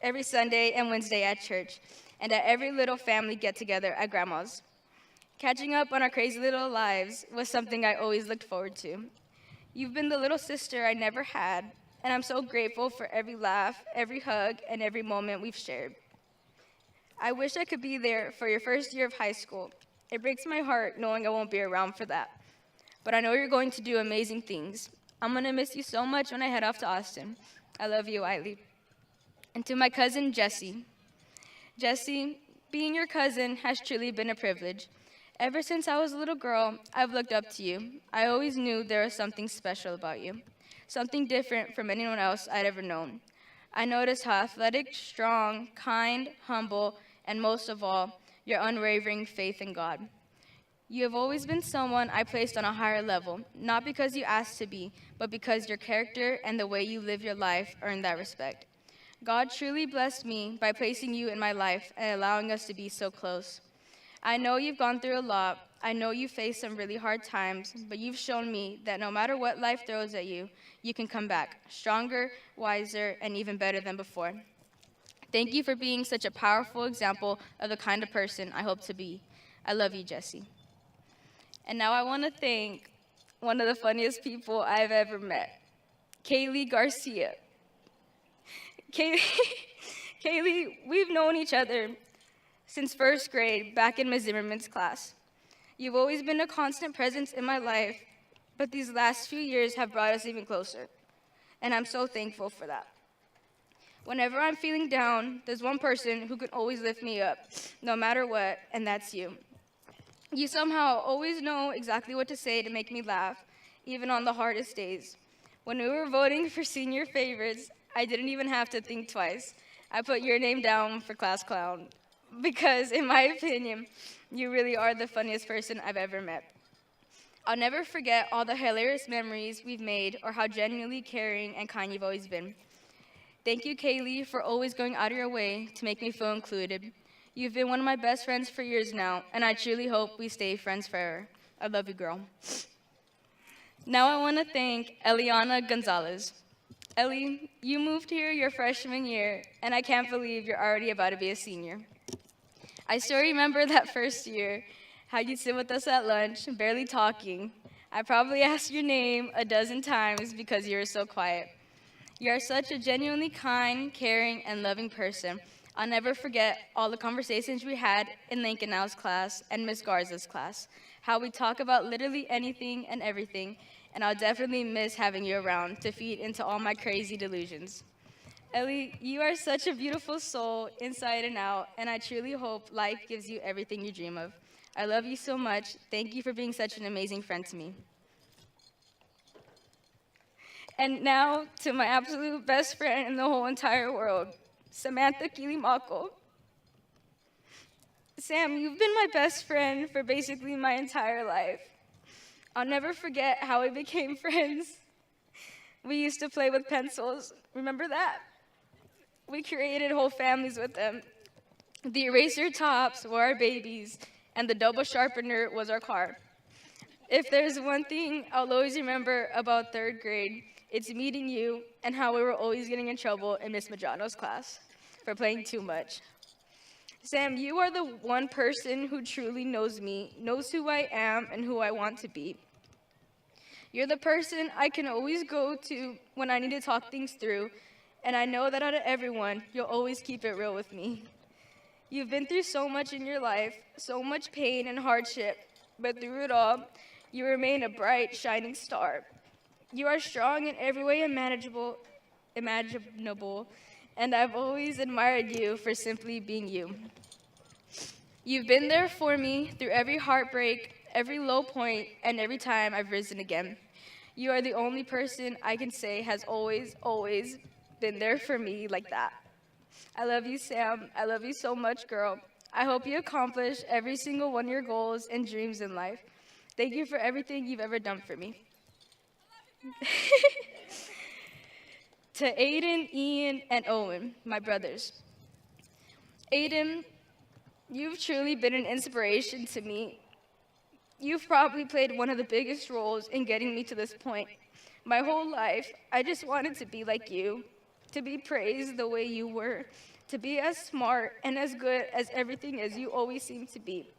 every Sunday and Wednesday at church, and at every little family get-together at Grandma's. Catching up on our crazy little lives was something I always looked forward to. You've been the little sister I never had, and I'm so grateful for every laugh, every hug, and every moment we've shared. I wish I could be there for your first year of high school. It breaks my heart knowing I won't be around for that. But I know you're going to do amazing things. I'm going to miss you so much when I head off to Austin. I love you, Eileen. And to my cousin, Jessie. Jessie, being your cousin has truly been a privilege. Ever since I was a little girl, I've looked up to you. I always knew there was something special about you, something different from anyone else I'd ever known. I noticed how athletic, strong, kind, humble, and most of all, your unwavering faith in God. You have always been someone I placed on a higher level, not because you asked to be, but because your character and the way you live your life earned that respect. God truly blessed me by placing you in my life and allowing us to be so close. I know you've gone through a lot. I know you faced some really hard times, but you've shown me that no matter what life throws at you, you can come back stronger, wiser, and even better than before. Thank you for being such a powerful example of the kind of person I hope to be. I love you, Jesse. And now I want to thank one of the funniest people I've ever met, Kaylee Garcia. Kaylee, we've known each other since first grade back in Ms. Zimmerman's class. You've always been a constant presence in my life, but these last few years have brought us even closer, and I'm so thankful for that. Whenever I'm feeling down, there's one person who can always lift me up, no matter what, and that's you. You somehow always know exactly what to say to make me laugh, even on the hardest days. When we were voting for senior favorites, I didn't even have to think twice. I put your name down for class clown, because in my opinion, you really are the funniest person I've ever met. I'll never forget all the hilarious memories we've made or how genuinely caring and kind you've always been. Thank you, Kaylee, for always going out of your way to make me feel included. You've been one of my best friends for years now, and I truly hope we stay friends forever. I love you, girl. Now I want to thank Eliana Gonzalez. Ellie, you moved here your freshman year, and I can't believe you're already about to be a senior. I still remember that first year, how you'd sit with us at lunch, barely talking. I probably asked your name a dozen times because you were so quiet. You are such a genuinely kind, caring, and loving person. I'll never forget all the conversations we had in Lincoln Now's class and Miss Garza's class, how we talk about literally anything and everything, and I'll definitely miss having you around to feed into all my crazy delusions. Ellie, you are such a beautiful soul inside and out, and I truly hope life gives you everything you dream of. I love you so much. Thank you for being such an amazing friend to me. And now to my absolute best friend in the whole entire world, Samantha Kilimako. Sam, you've been my best friend for basically my entire life. I'll never forget how we became friends. We used to play with pencils. Remember that? We created whole families with them. The eraser tops were our babies, and the double sharpener was our car. If there's one thing I'll always remember about third grade, it's meeting you and how we were always getting in trouble in Miss Majano's class for playing too much. Sam, you are the one person who truly knows me, knows who I am and who I want to be. You're the person I can always go to when I need to talk things through, and I know that out of everyone, you'll always keep it real with me. You've been through so much in your life, so much pain and hardship, but through it all, you remain a bright, shining star. You are strong in every way imaginable, and I've always admired you for simply being you. You've been there for me through every heartbreak, every low point, and every time I've risen again. You are the only person I can say has always, always been there for me like that. I love you, Sam. I love you so much, girl. I hope you accomplish every single one of your goals and dreams in life. Thank you for everything you've ever done for me. To Aiden, Ian, and Owen, my brothers. Aiden, you've truly been an inspiration to me. You've probably played one of the biggest roles in getting me to this point. My whole life, I just wanted to be like you, to be praised the way you were, to be as smart and as good as everything as you always seemed to be.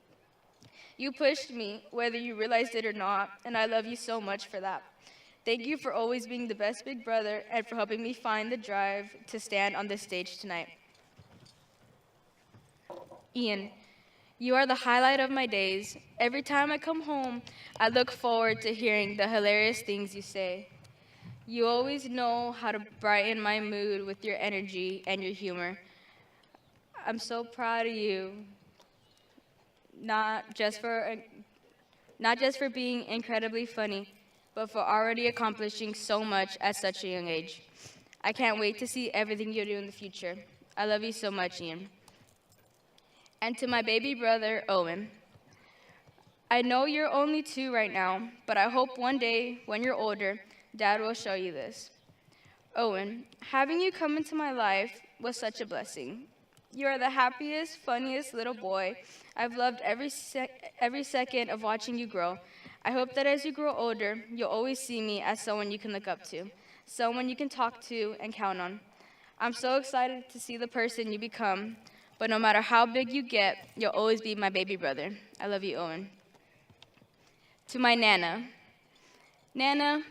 You pushed me, whether you realized it or not, and I love you so much for that. Thank you for always being the best big brother and for helping me find the drive to stand on this stage tonight. Ian, you are the highlight of my days. Every time I come home, I look forward to hearing the hilarious things you say. You always know how to brighten my mood with your energy and your humor. I'm so proud of you. not just for being incredibly funny, but for already accomplishing so much at such a young age. I can't wait to see everything you do in the future. I love you so much, Ian. And to my baby brother, Owen. I know you're only 2 right now, but I hope one day, when you're older, Dad will show you this. Owen, having you come into my life was such a blessing. You are the happiest, funniest little boy. I've loved every second of watching you grow. I hope that as you grow older, you'll always see me as someone you can look up to, someone you can talk to and count on. I'm so excited to see the person you become, but no matter how big you get, you'll always be my baby brother. I love you, Owen. To my Nana. Nana,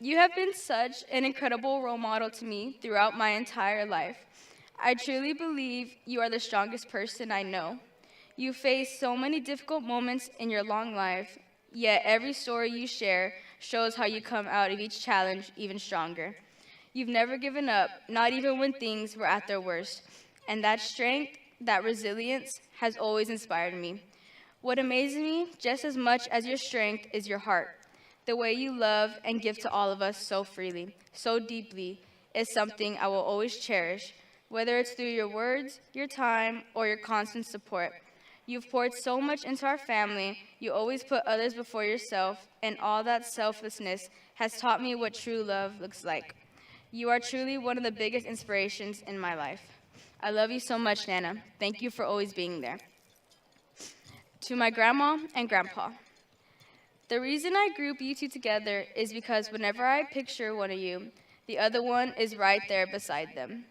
you have been such an incredible role model to me throughout my entire life. I truly believe you are the strongest person I know. You faced so many difficult moments in your long life, yet every story you share shows how you come out of each challenge even stronger. You've never given up, not even when things were at their worst. And that strength, that resilience, has always inspired me. What amazes me just as much as your strength is your heart. The way you love and give to all of us so freely, so deeply, is something I will always cherish, whether it's through your words, your time, or your constant support. You've poured so much into our family, you always put others before yourself, and all that selflessness has taught me what true love looks like. You are truly one of the biggest inspirations in my life. I love you so much, Nana. Thank you for always being there. To my grandma and grandpa. The reason I group you 2 together is because whenever I picture one of you, the other one is right there beside them.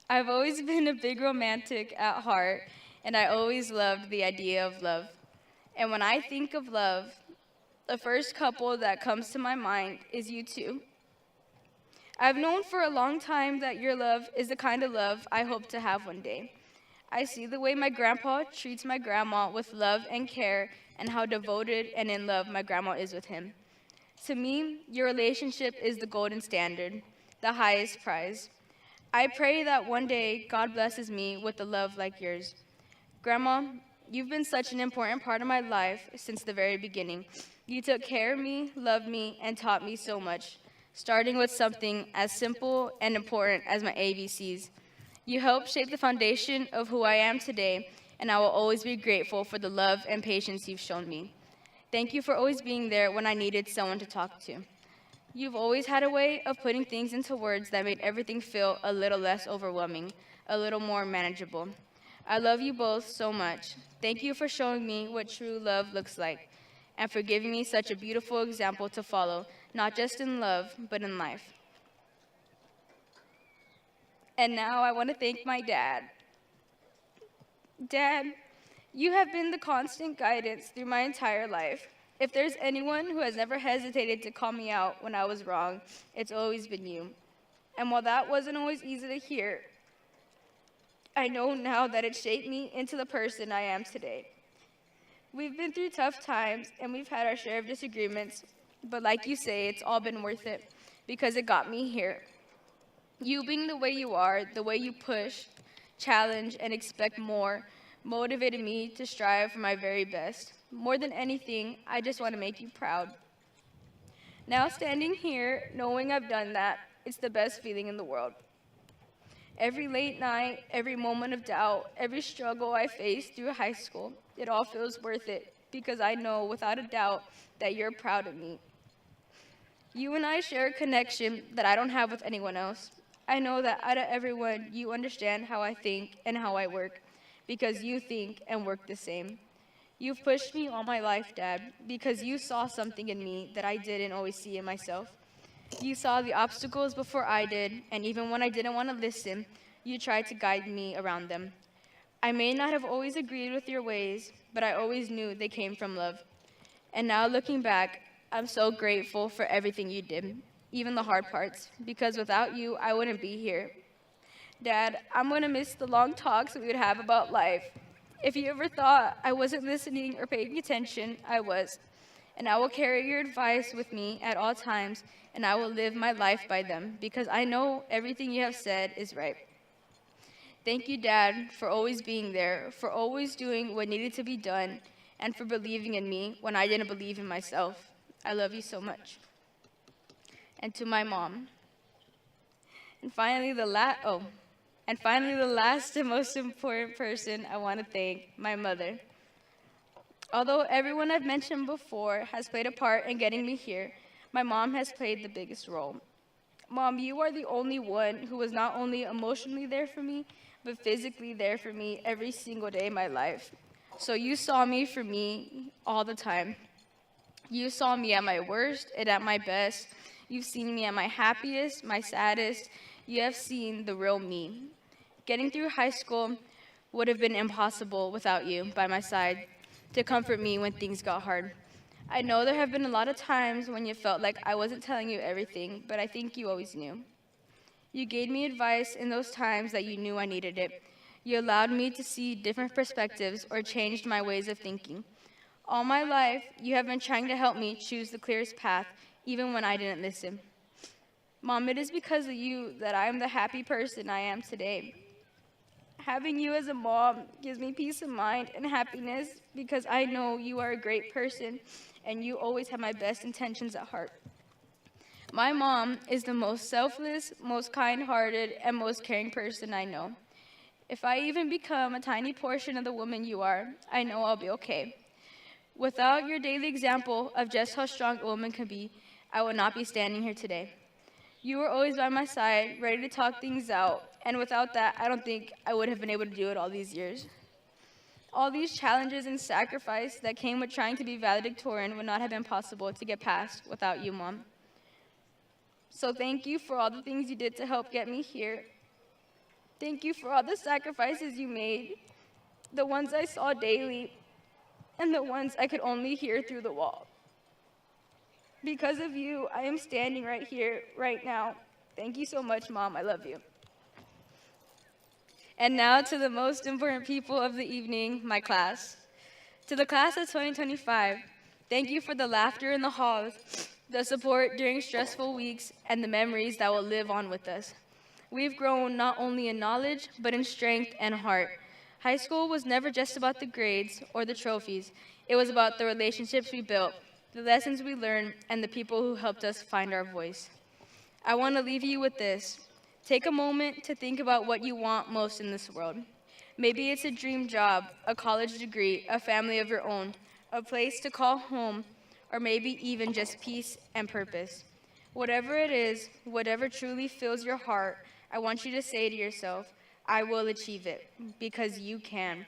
I've always been a big romantic at heart, and I always loved the idea of love. And when I think of love, the first couple that comes to my mind is you 2. I've known for a long time that your love is the kind of love I hope to have one day. I see the way my grandpa treats my grandma with love and care, and how devoted and in love my grandma is with him. To me, your relationship is the golden standard, the highest prize. I pray that one day God blesses me with a love like yours. Grandma, you've been such an important part of my life since the very beginning. You took care of me, loved me, and taught me so much, starting with something as simple and important as my ABCs. You helped shape the foundation of who I am today, and I will always be grateful for the love and patience you've shown me. Thank you for always being there when I needed someone to talk to. You've always had a way of putting things into words that made everything feel a little less overwhelming, a little more manageable. I love you both so much. Thank you for showing me what true love looks like, and for giving me such a beautiful example to follow, not just in love, but in life. And now I want to thank my dad. Dad, you have been the constant guidance through my entire life. If there's anyone who has never hesitated to call me out when I was wrong, it's always been you. And while that wasn't always easy to hear, I know now that it shaped me into the person I am today. We've been through tough times, and we've had our share of disagreements, but like you say, it's all been worth it, because it got me here. You being the way you are, the way you push, challenge, and expect more, motivated me to strive for my very best. More than anything, I just want to make you proud. Now standing here, knowing I've done that, it's the best feeling in the world. Every late night, every moment of doubt, every struggle I faced through high school, it all feels worth it, because I know without a doubt that you're proud of me. You and I share a connection that I don't have with anyone else. I know that out of everyone, you understand how I think and how I work, because you think and work the same. You've pushed me all my life, Dad, because you saw something in me that I didn't always see in myself. You saw the obstacles before I did, and even when I didn't want to listen, you tried to guide me around them. I may not have always agreed with your ways, but I always knew they came from love. And now looking back, I'm so grateful for everything you did, even the hard parts, because without you, I wouldn't be here. Dad, I'm going to miss the long talks we would have about life. If you ever thought I wasn't listening or paying attention, I was. And I will carry your advice with me at all times, and I will live my life by them, because I know everything you have said is right. Thank you, Dad, for always being there, for always doing what needed to be done, and for believing in me when I didn't believe in myself. I love you so much. And to my mom. And finally, the last and most important person I want to thank, my mother. Although everyone I've mentioned before has played a part in getting me here, my mom has played the biggest role. Mom, you are the only one who was not only emotionally there for me, but physically there for me every single day of my life. So you saw me for me all the time. You saw me at my worst and at my best. You've seen me at my happiest, my saddest. You have seen the real me. Getting through high school would have been impossible without you by my side to comfort me when things got hard. I know there have been a lot of times when you felt like I wasn't telling you everything, but I think you always knew. You gave me advice in those times that you knew I needed it. You allowed me to see different perspectives or changed my ways of thinking. All my life, you have been trying to help me choose the clearest path, even when I didn't listen. Mom, it is because of you that I am the happy person I am today. Having you as a mom gives me peace of mind and happiness because I know you are a great person and you always have my best intentions at heart. My mom is the most selfless, most kind-hearted, and most caring person I know. If I even become a tiny portion of the woman you are, I know I'll be okay. Without your daily example of just how strong a woman can be, I would not be standing here today. You were always by my side, ready to talk things out, and without that, I don't think I would have been able to do it all these years. All these challenges and sacrifice that came with trying to be valedictorian would not have been possible to get past without you, Mom. So thank you for all the things you did to help get me here. Thank you for all the sacrifices you made, the ones I saw daily, and the ones I could only hear through the wall. Because of you, I am standing right here, right now. Thank you so much, Mom. I love you. And now to the most important people of the evening, my class. To the class of 2025, thank you for the laughter in the halls, the support during stressful weeks, and the memories that will live on with us. We've grown not only in knowledge, but in strength and heart. High school was never just about the grades or the trophies. It was about the relationships we built, the lessons we learned, and the people who helped us find our voice. I want to leave you with this. Take a moment to think about what you want most in this world. Maybe it's a dream job, a college degree, a family of your own, a place to call home, or maybe even just peace and purpose. Whatever it is, whatever truly fills your heart, I want you to say to yourself, I will achieve it, because you can.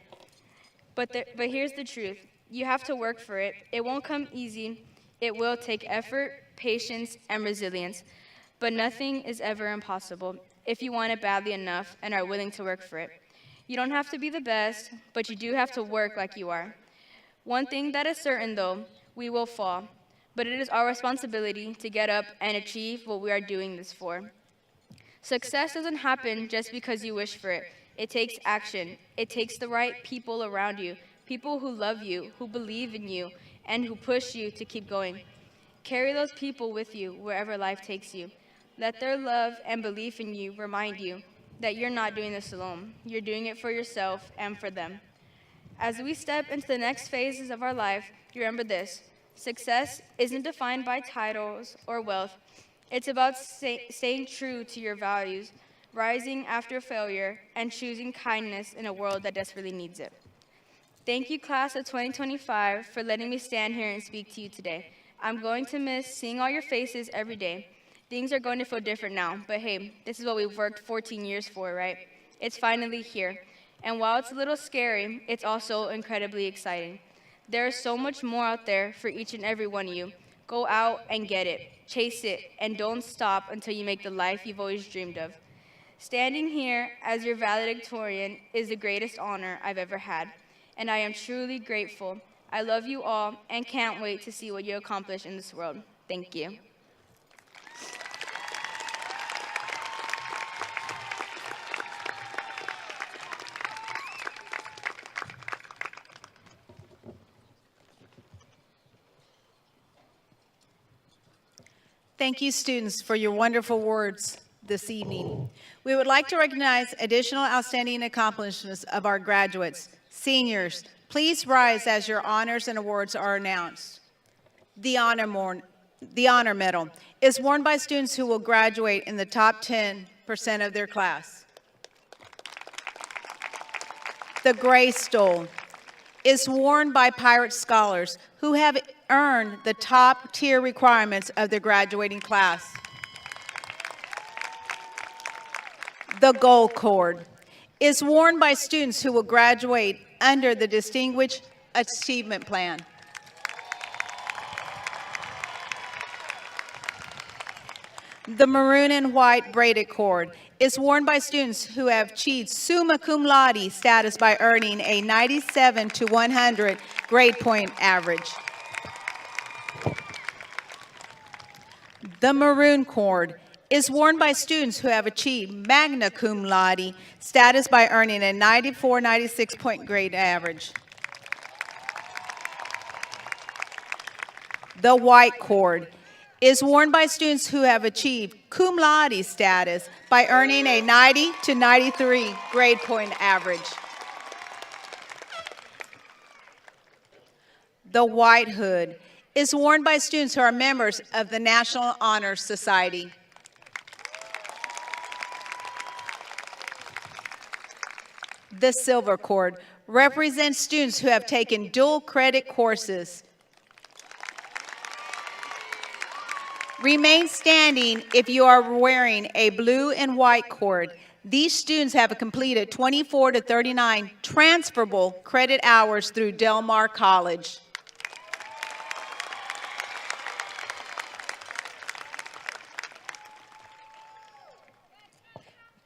But here's the truth. You have to work for it. It won't come easy. It will take effort, patience, and resilience. But nothing is ever impossible if you want it badly enough and are willing to work for it. You don't have to be the best, but you do have to work like you are. One thing that is certain, though, we will fall. But it is our responsibility to get up and achieve what we are doing this for. Success doesn't happen just because you wish for it. It takes action. It takes the right people around you, people who love you, who believe in you, and who push you to keep going. Carry those people with you wherever life takes you. Let their love and belief in you remind you that you're not doing this alone. You're doing it for yourself and for them. As we step into the next phases of our life, remember this. Success isn't defined by titles or wealth. It's about staying true to your values, rising after failure, and choosing kindness in a world that desperately needs it. Thank you, class of 2025, for letting me stand here and speak to you today. I'm going to miss seeing all your faces every day. Things are going to feel different now, but hey, this is what we've worked 14 years for, right? It's finally here. And while it's a little scary, it's also incredibly exciting. There is so much more out there for each and every one of you. Go out and get it, chase it, and don't stop until you make the life you've always dreamed of. Standing here as your valedictorian is the greatest honor I've ever had, and I am truly grateful. I love you all and can't wait to see what you accomplish in this world. Thank you. Thank you, students, for your wonderful words. this evening. We would like to recognize additional outstanding accomplishments of our graduates. Seniors, please rise as your honors and awards are announced. The Honor Medal is worn by students who will graduate in the top 10% of their class. The Gray Stole is worn by Pirate scholars who have earned the top tier requirements of their graduating class. The Gold Cord is worn by students who will graduate under the Distinguished Achievement Plan. The Maroon and White Braided Cord is worn by students who have achieved summa cum laude status by earning a 97 to 100 grade point average. The Maroon Cord is worn by students who have achieved magna cum laude status by earning a 94, 96 point grade average. The White Cord is worn by students who have achieved cum laude status by earning a 90 to 93 grade point average. The White Hood is worn by students who are members of the National Honor Society. The Silver Cord represents students who have taken dual credit courses. Remain standing if you are wearing a blue and white cord. These students have completed 24 to 39 transferable credit hours through Del Mar College.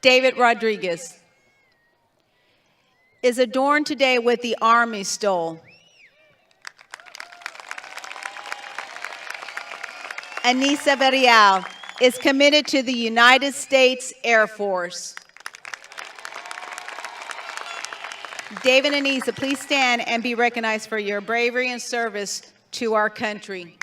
David Rodriguez is adorned today with the Army Stole. Anissa Verial is committed to the United States Air Force. David and Anissa, please stand and be recognized for your bravery and service to our country.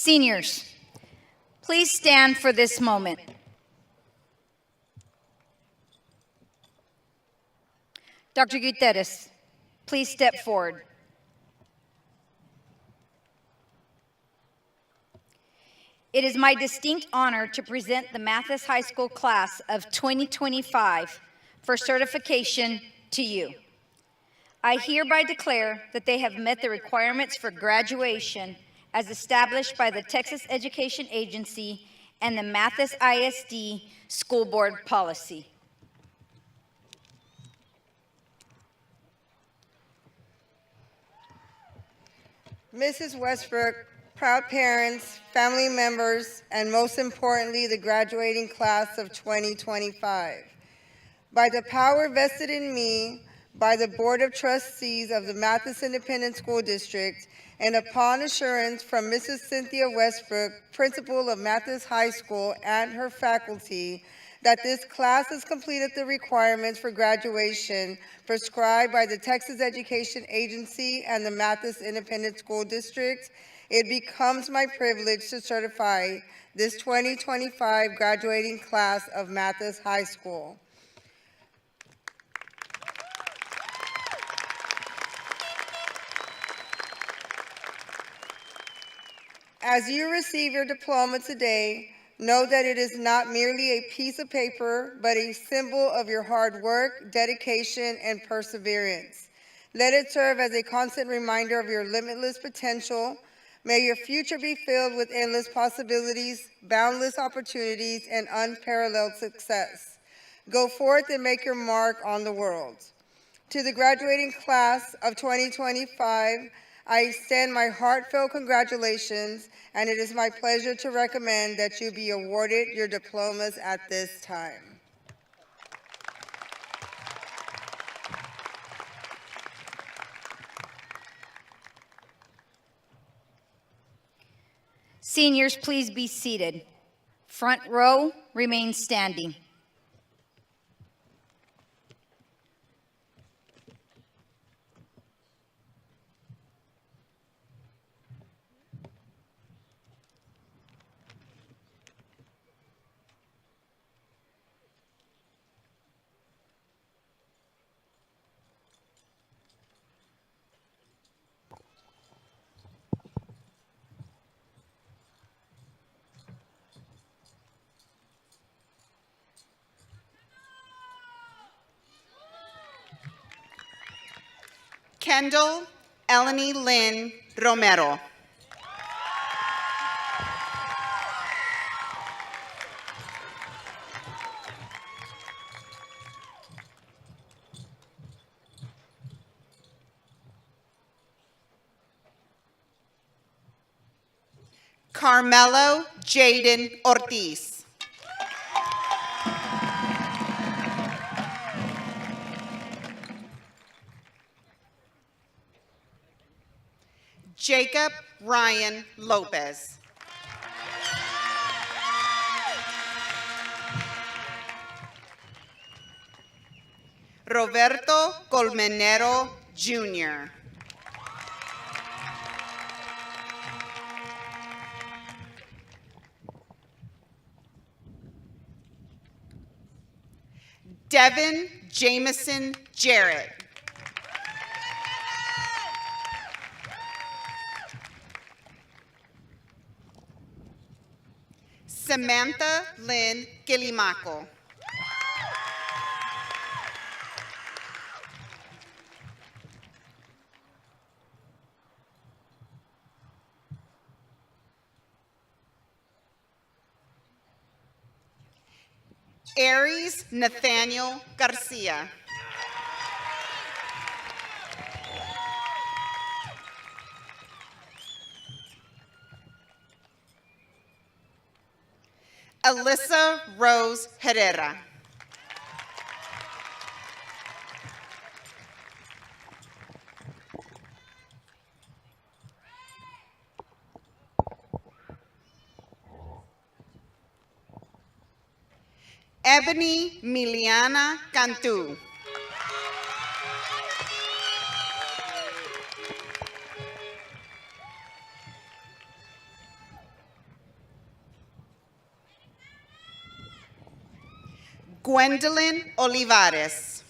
Seniors, please stand for this moment. Dr. Gutierrez, please step forward. It is my distinct honor to present the Mathis High School class of 2025 for certification to you. I hereby declare that they have met the requirements for graduation as established by the Texas Education Agency and the Mathis ISD School Board policy. Mrs. Westbrook, proud parents, family members, and most importantly, the graduating class of 2025. By the power vested in me by the Board of Trustees of the Mathis Independent School District, and upon assurance from Mrs. Cynthia Westbrook, principal of Mathis High School, and her faculty, that this class has completed the requirements for graduation prescribed by the Texas Education Agency and the Mathis Independent School District, it becomes my privilege to certify this 2025 graduating class of Mathis High School. As you receive your diploma today, know that it is not merely a piece of paper, but a symbol of your hard work, dedication, and perseverance. Let it serve as a constant reminder of your limitless potential. May your future be filled with endless possibilities, boundless opportunities, and unparalleled success. Go forth and make your mark on the world. To the graduating class of 2025, I extend my heartfelt congratulations, and it is my pleasure to recommend that you be awarded your diplomas at this time. Seniors, please be seated. Front row, remain standing. Kendall Eleni Lynn Romero. Carmelo Jaden Ortiz. Jacob Ryan Lopez. Roberto Colmenero Jr. Devin Jameson Jarrett. Samantha Lynn Kilimaco. Aries Nathaniel Garcia. Alyssa Rose Herrera. Ebony Miliana Cantu. Gwendolyn Olivares.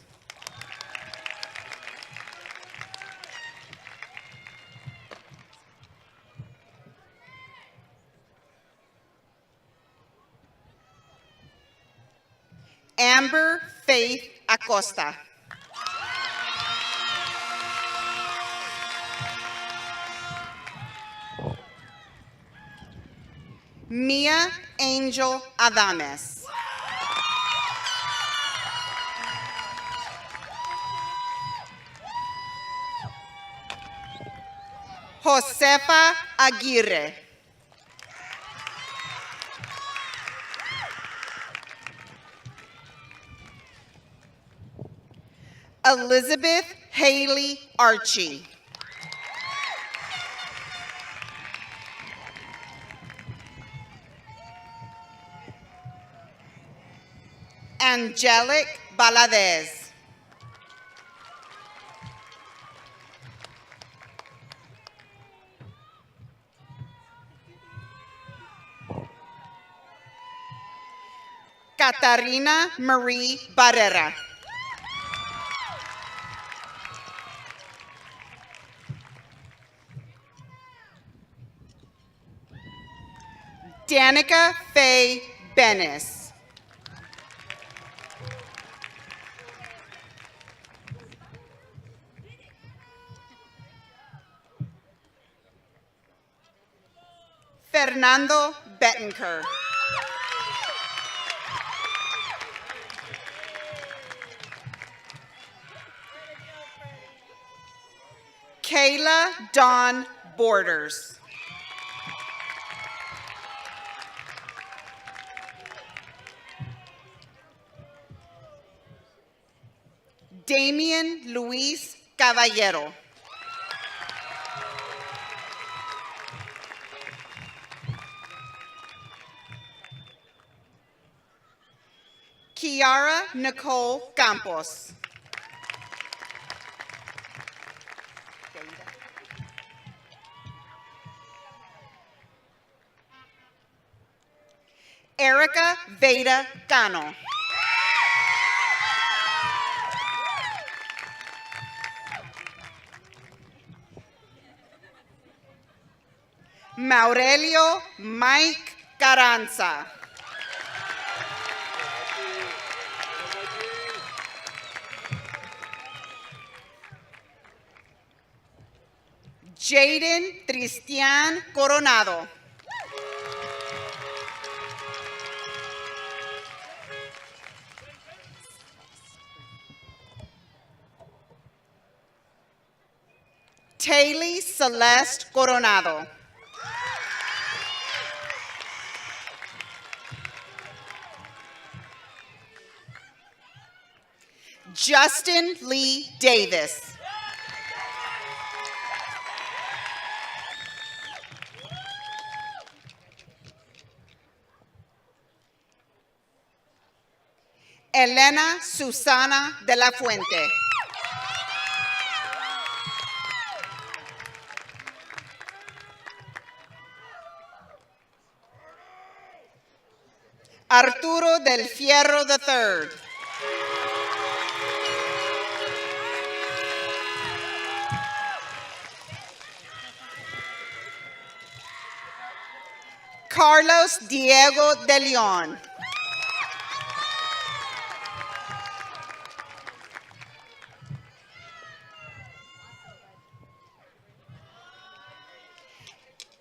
Amber Faith Acosta. Mia Angel Adames. Josefa Aguirre. Elizabeth Haley Archie. Angelic Valadez. Catarina Marie Barrera. Danica Faye Bennis. Fernando Bettenker. Kayla Dawn Borders. Damian Luis Caballero. Kiara Nicole Campos. Erica Veda Cano. Maurelio Mike Carranza. Jaden Tristian Coronado. Taylor Celeste Coronado. Justin Lee Davis. Elena Susana de la Fuente. Arturo del Fierro III. Carlos Diego de Leon.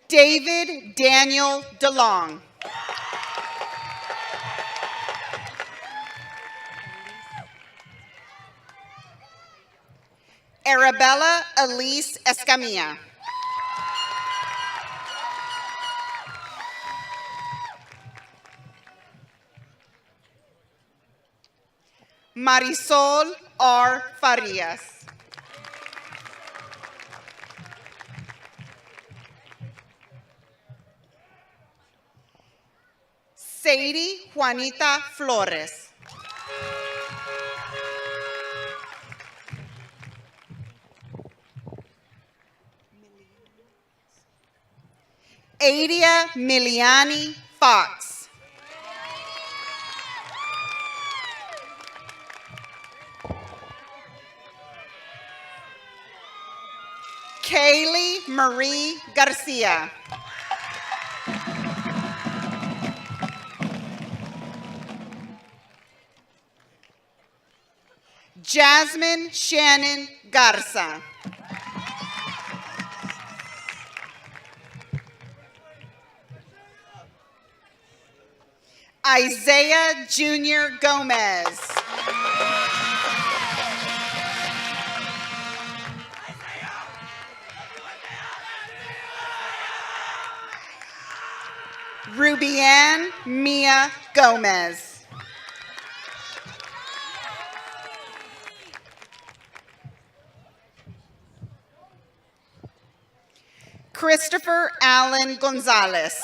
David Daniel DeLong. Arabella Elise Escamilla. Marisol R. Farias. Sadie Juanita Flores. Adia Miliani Fox. Kaylee Marie Garcia. Jasmine Shannon Garza. Isaiah Jr. Gomez. Rubianne Mia Gomez. Christopher Allen Gonzalez.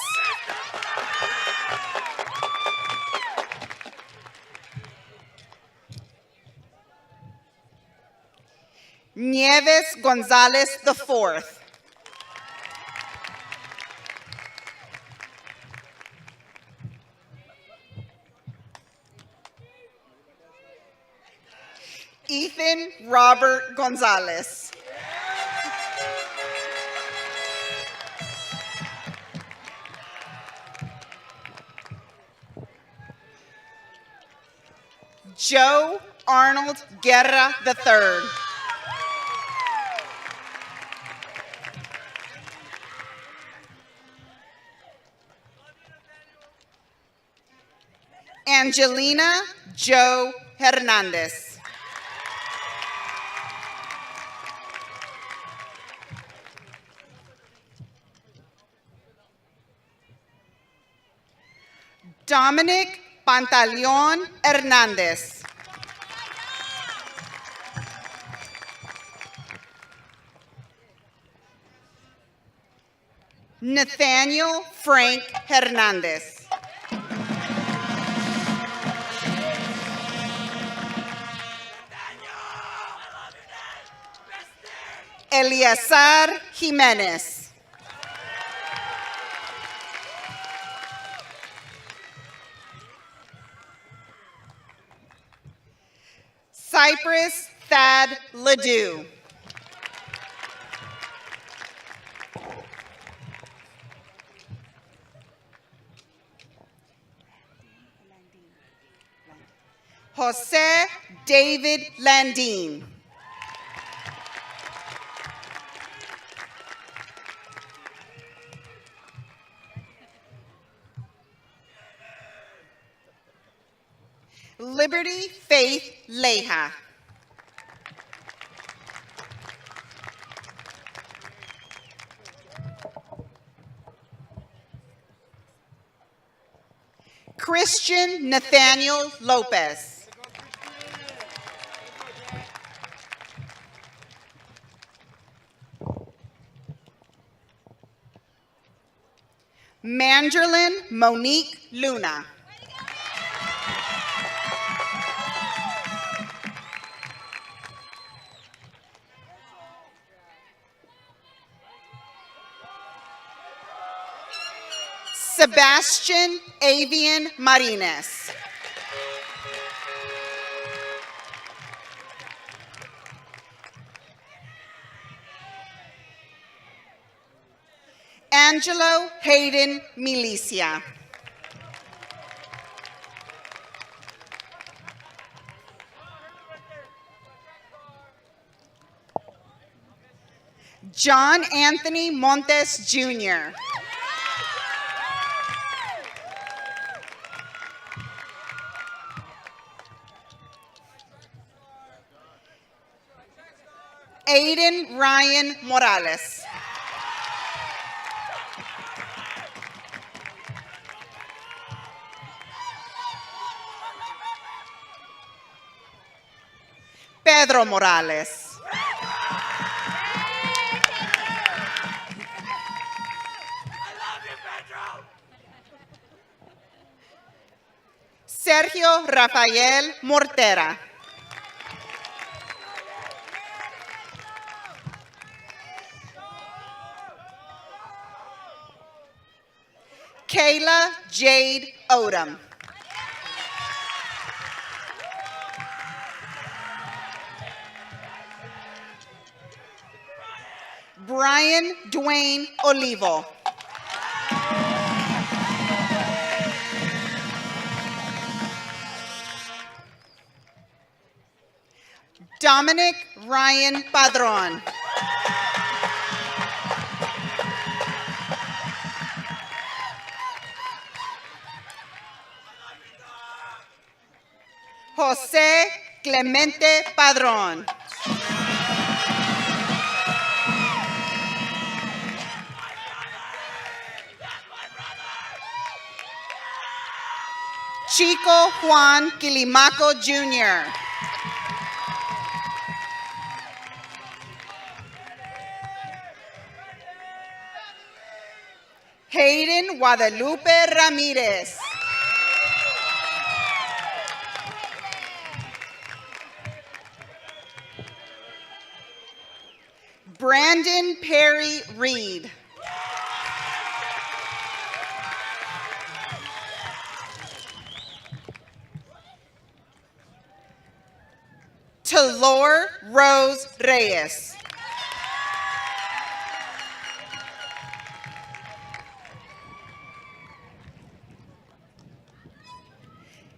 Nieves Gonzalez IV. Ethan Robert Gonzalez. Joe Arnold Guerra III. Angelina Joe Hernandez. Dominic Pantaleon Hernandez. Nathaniel Frank Hernandez. Eliazar Jimenez. Cypress Thad Ledoux. Jose David Landine. Liberty Faith Leja. Christian Nathaniel Lopez. Mangerlin Monique Luna. Sebastian Avian Marines. Angelo Hayden Milicia. John Anthony Montes Jr. Aiden Ryan Morales. Pedro Morales. Sergio Rafael Mortera. Kayla Jade Odom. Brian Dwayne Olivo. Dominic Ryan Padron. José Clemente Padrón. Chico Juan Quilimaco Jr. Hayden Guadalupe Ramírez. Brandon Perry Reed. Talor Rose Reyes.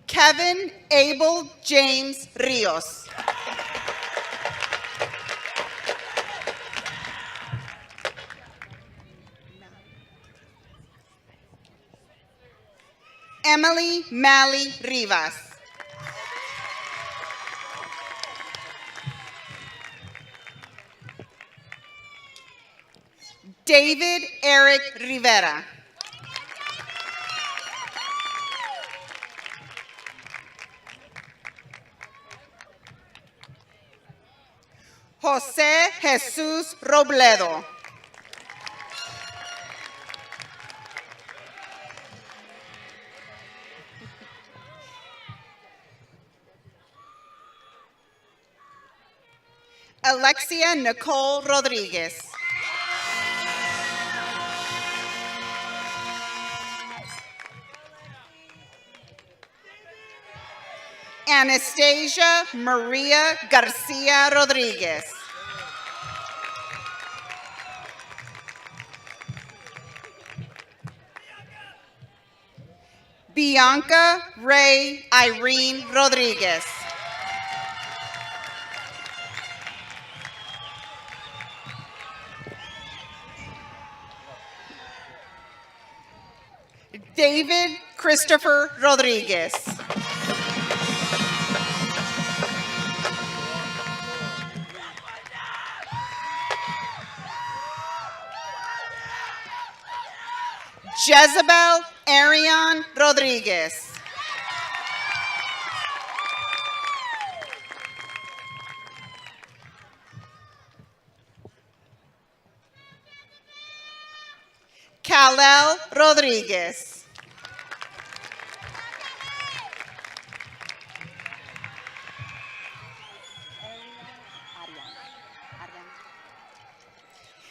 Kevin Abel James Rios. Emily Malley Rivas. David Eric Rivera. José Jesús Robledo. Alexia Nicole Rodriguez. Anastasia Maria Garcia Rodriguez. Bianca Ray Irene Rodriguez. David Christopher Rodriguez. Jezebel Arion Rodriguez. Kalel Rodriguez.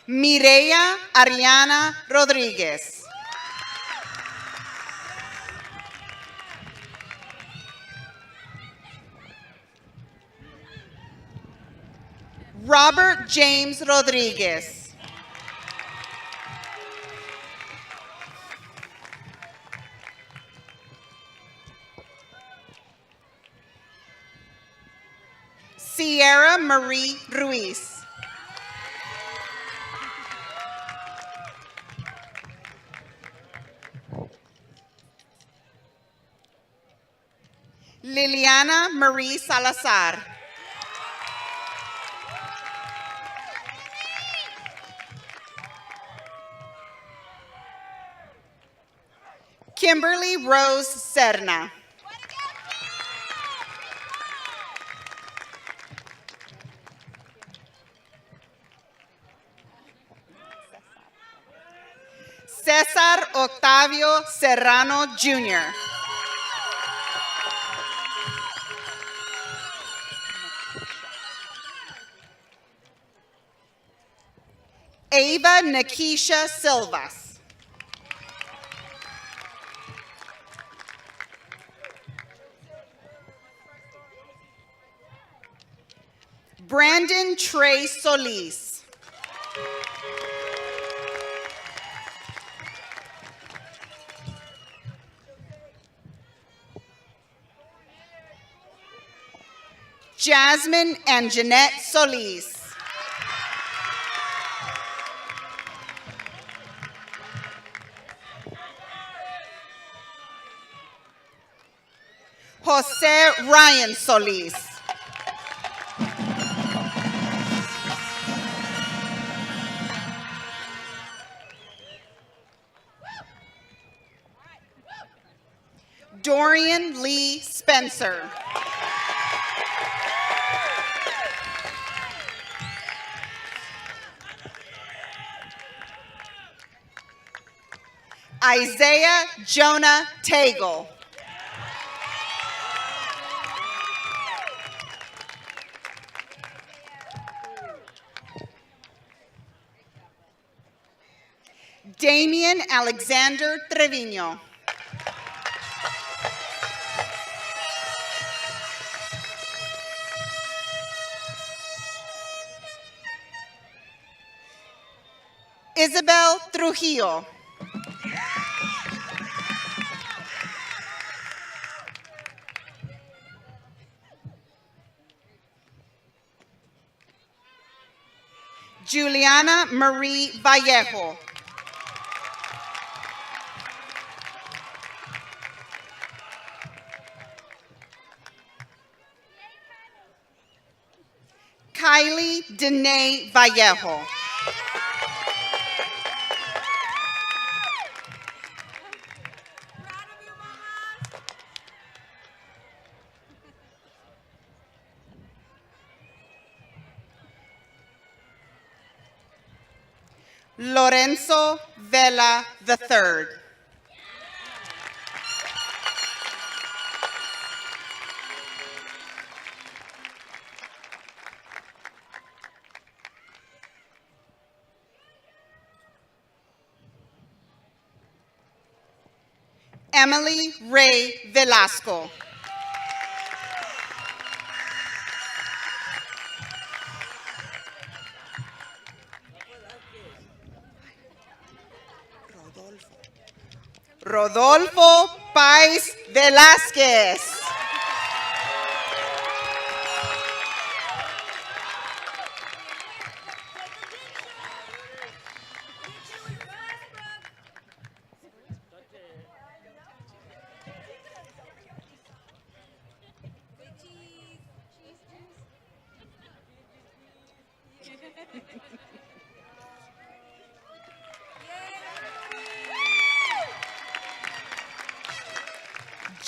Mireya Ariana Rodriguez. Robert James Rodriguez. Sierra Marie Ruiz. Liliana Marie Salazar. Kimberly Rose Serna. Cesar Octavio Serrano Jr. Ava Nikisha Silvas. Brandon Trey Solis. Jasmine and Jeanette Solis. Jose Ryan Solis. Dorian Lee Spencer. Isaiah Jonah Tagle. Damian Alexander Trevino. Isabel Trujillo. Juliana Marie Vallejo. Kylie Danae Vallejo. Lorenzo Vela III. Emily Ray Velasco. Rodolfo Pais Velázquez.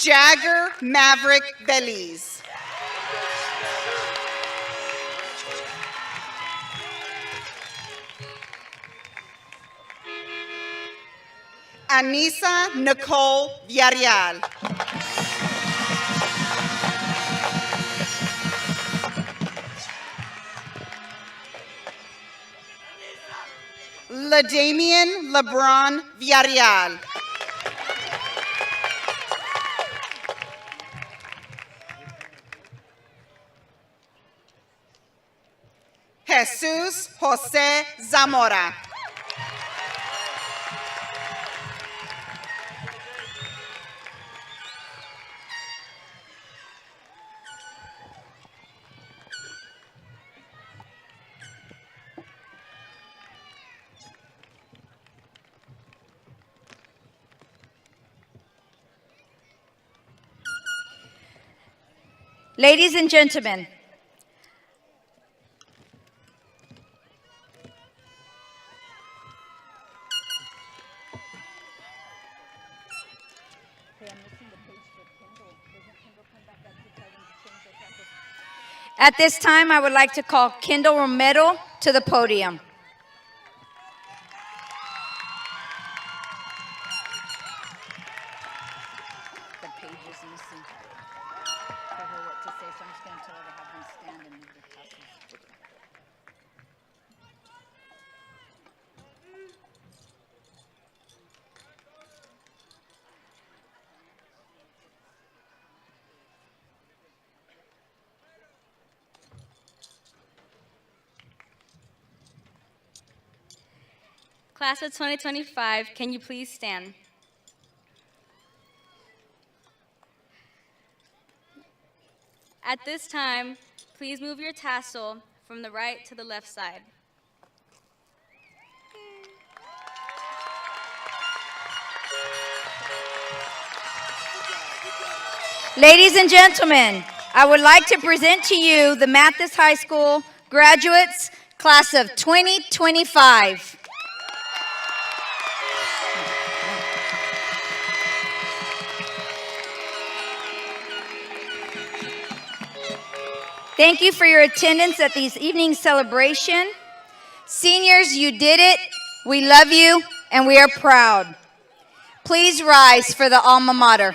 Jagger Maverick Belize. Anissa Nicole Villarreal. LaDamian LeBron Villarreal. Jesus Jose Zamora. Ladies and gentlemen, at this time, I would like to call Kendall Romero to the podium. The page is missing. Tell her what to say, so I'm just going to tell her to have them stand and move their tassels. Class of 2025, can you please stand? At this time, please move your tassel from the right to the left side. Ladies and gentlemen, I would like to present to you the Mathis High School graduates, class of 2025. Thank you for your attendance at this evening's celebration. Seniors, you did it. We love you, and we are proud. Please rise for the alma mater.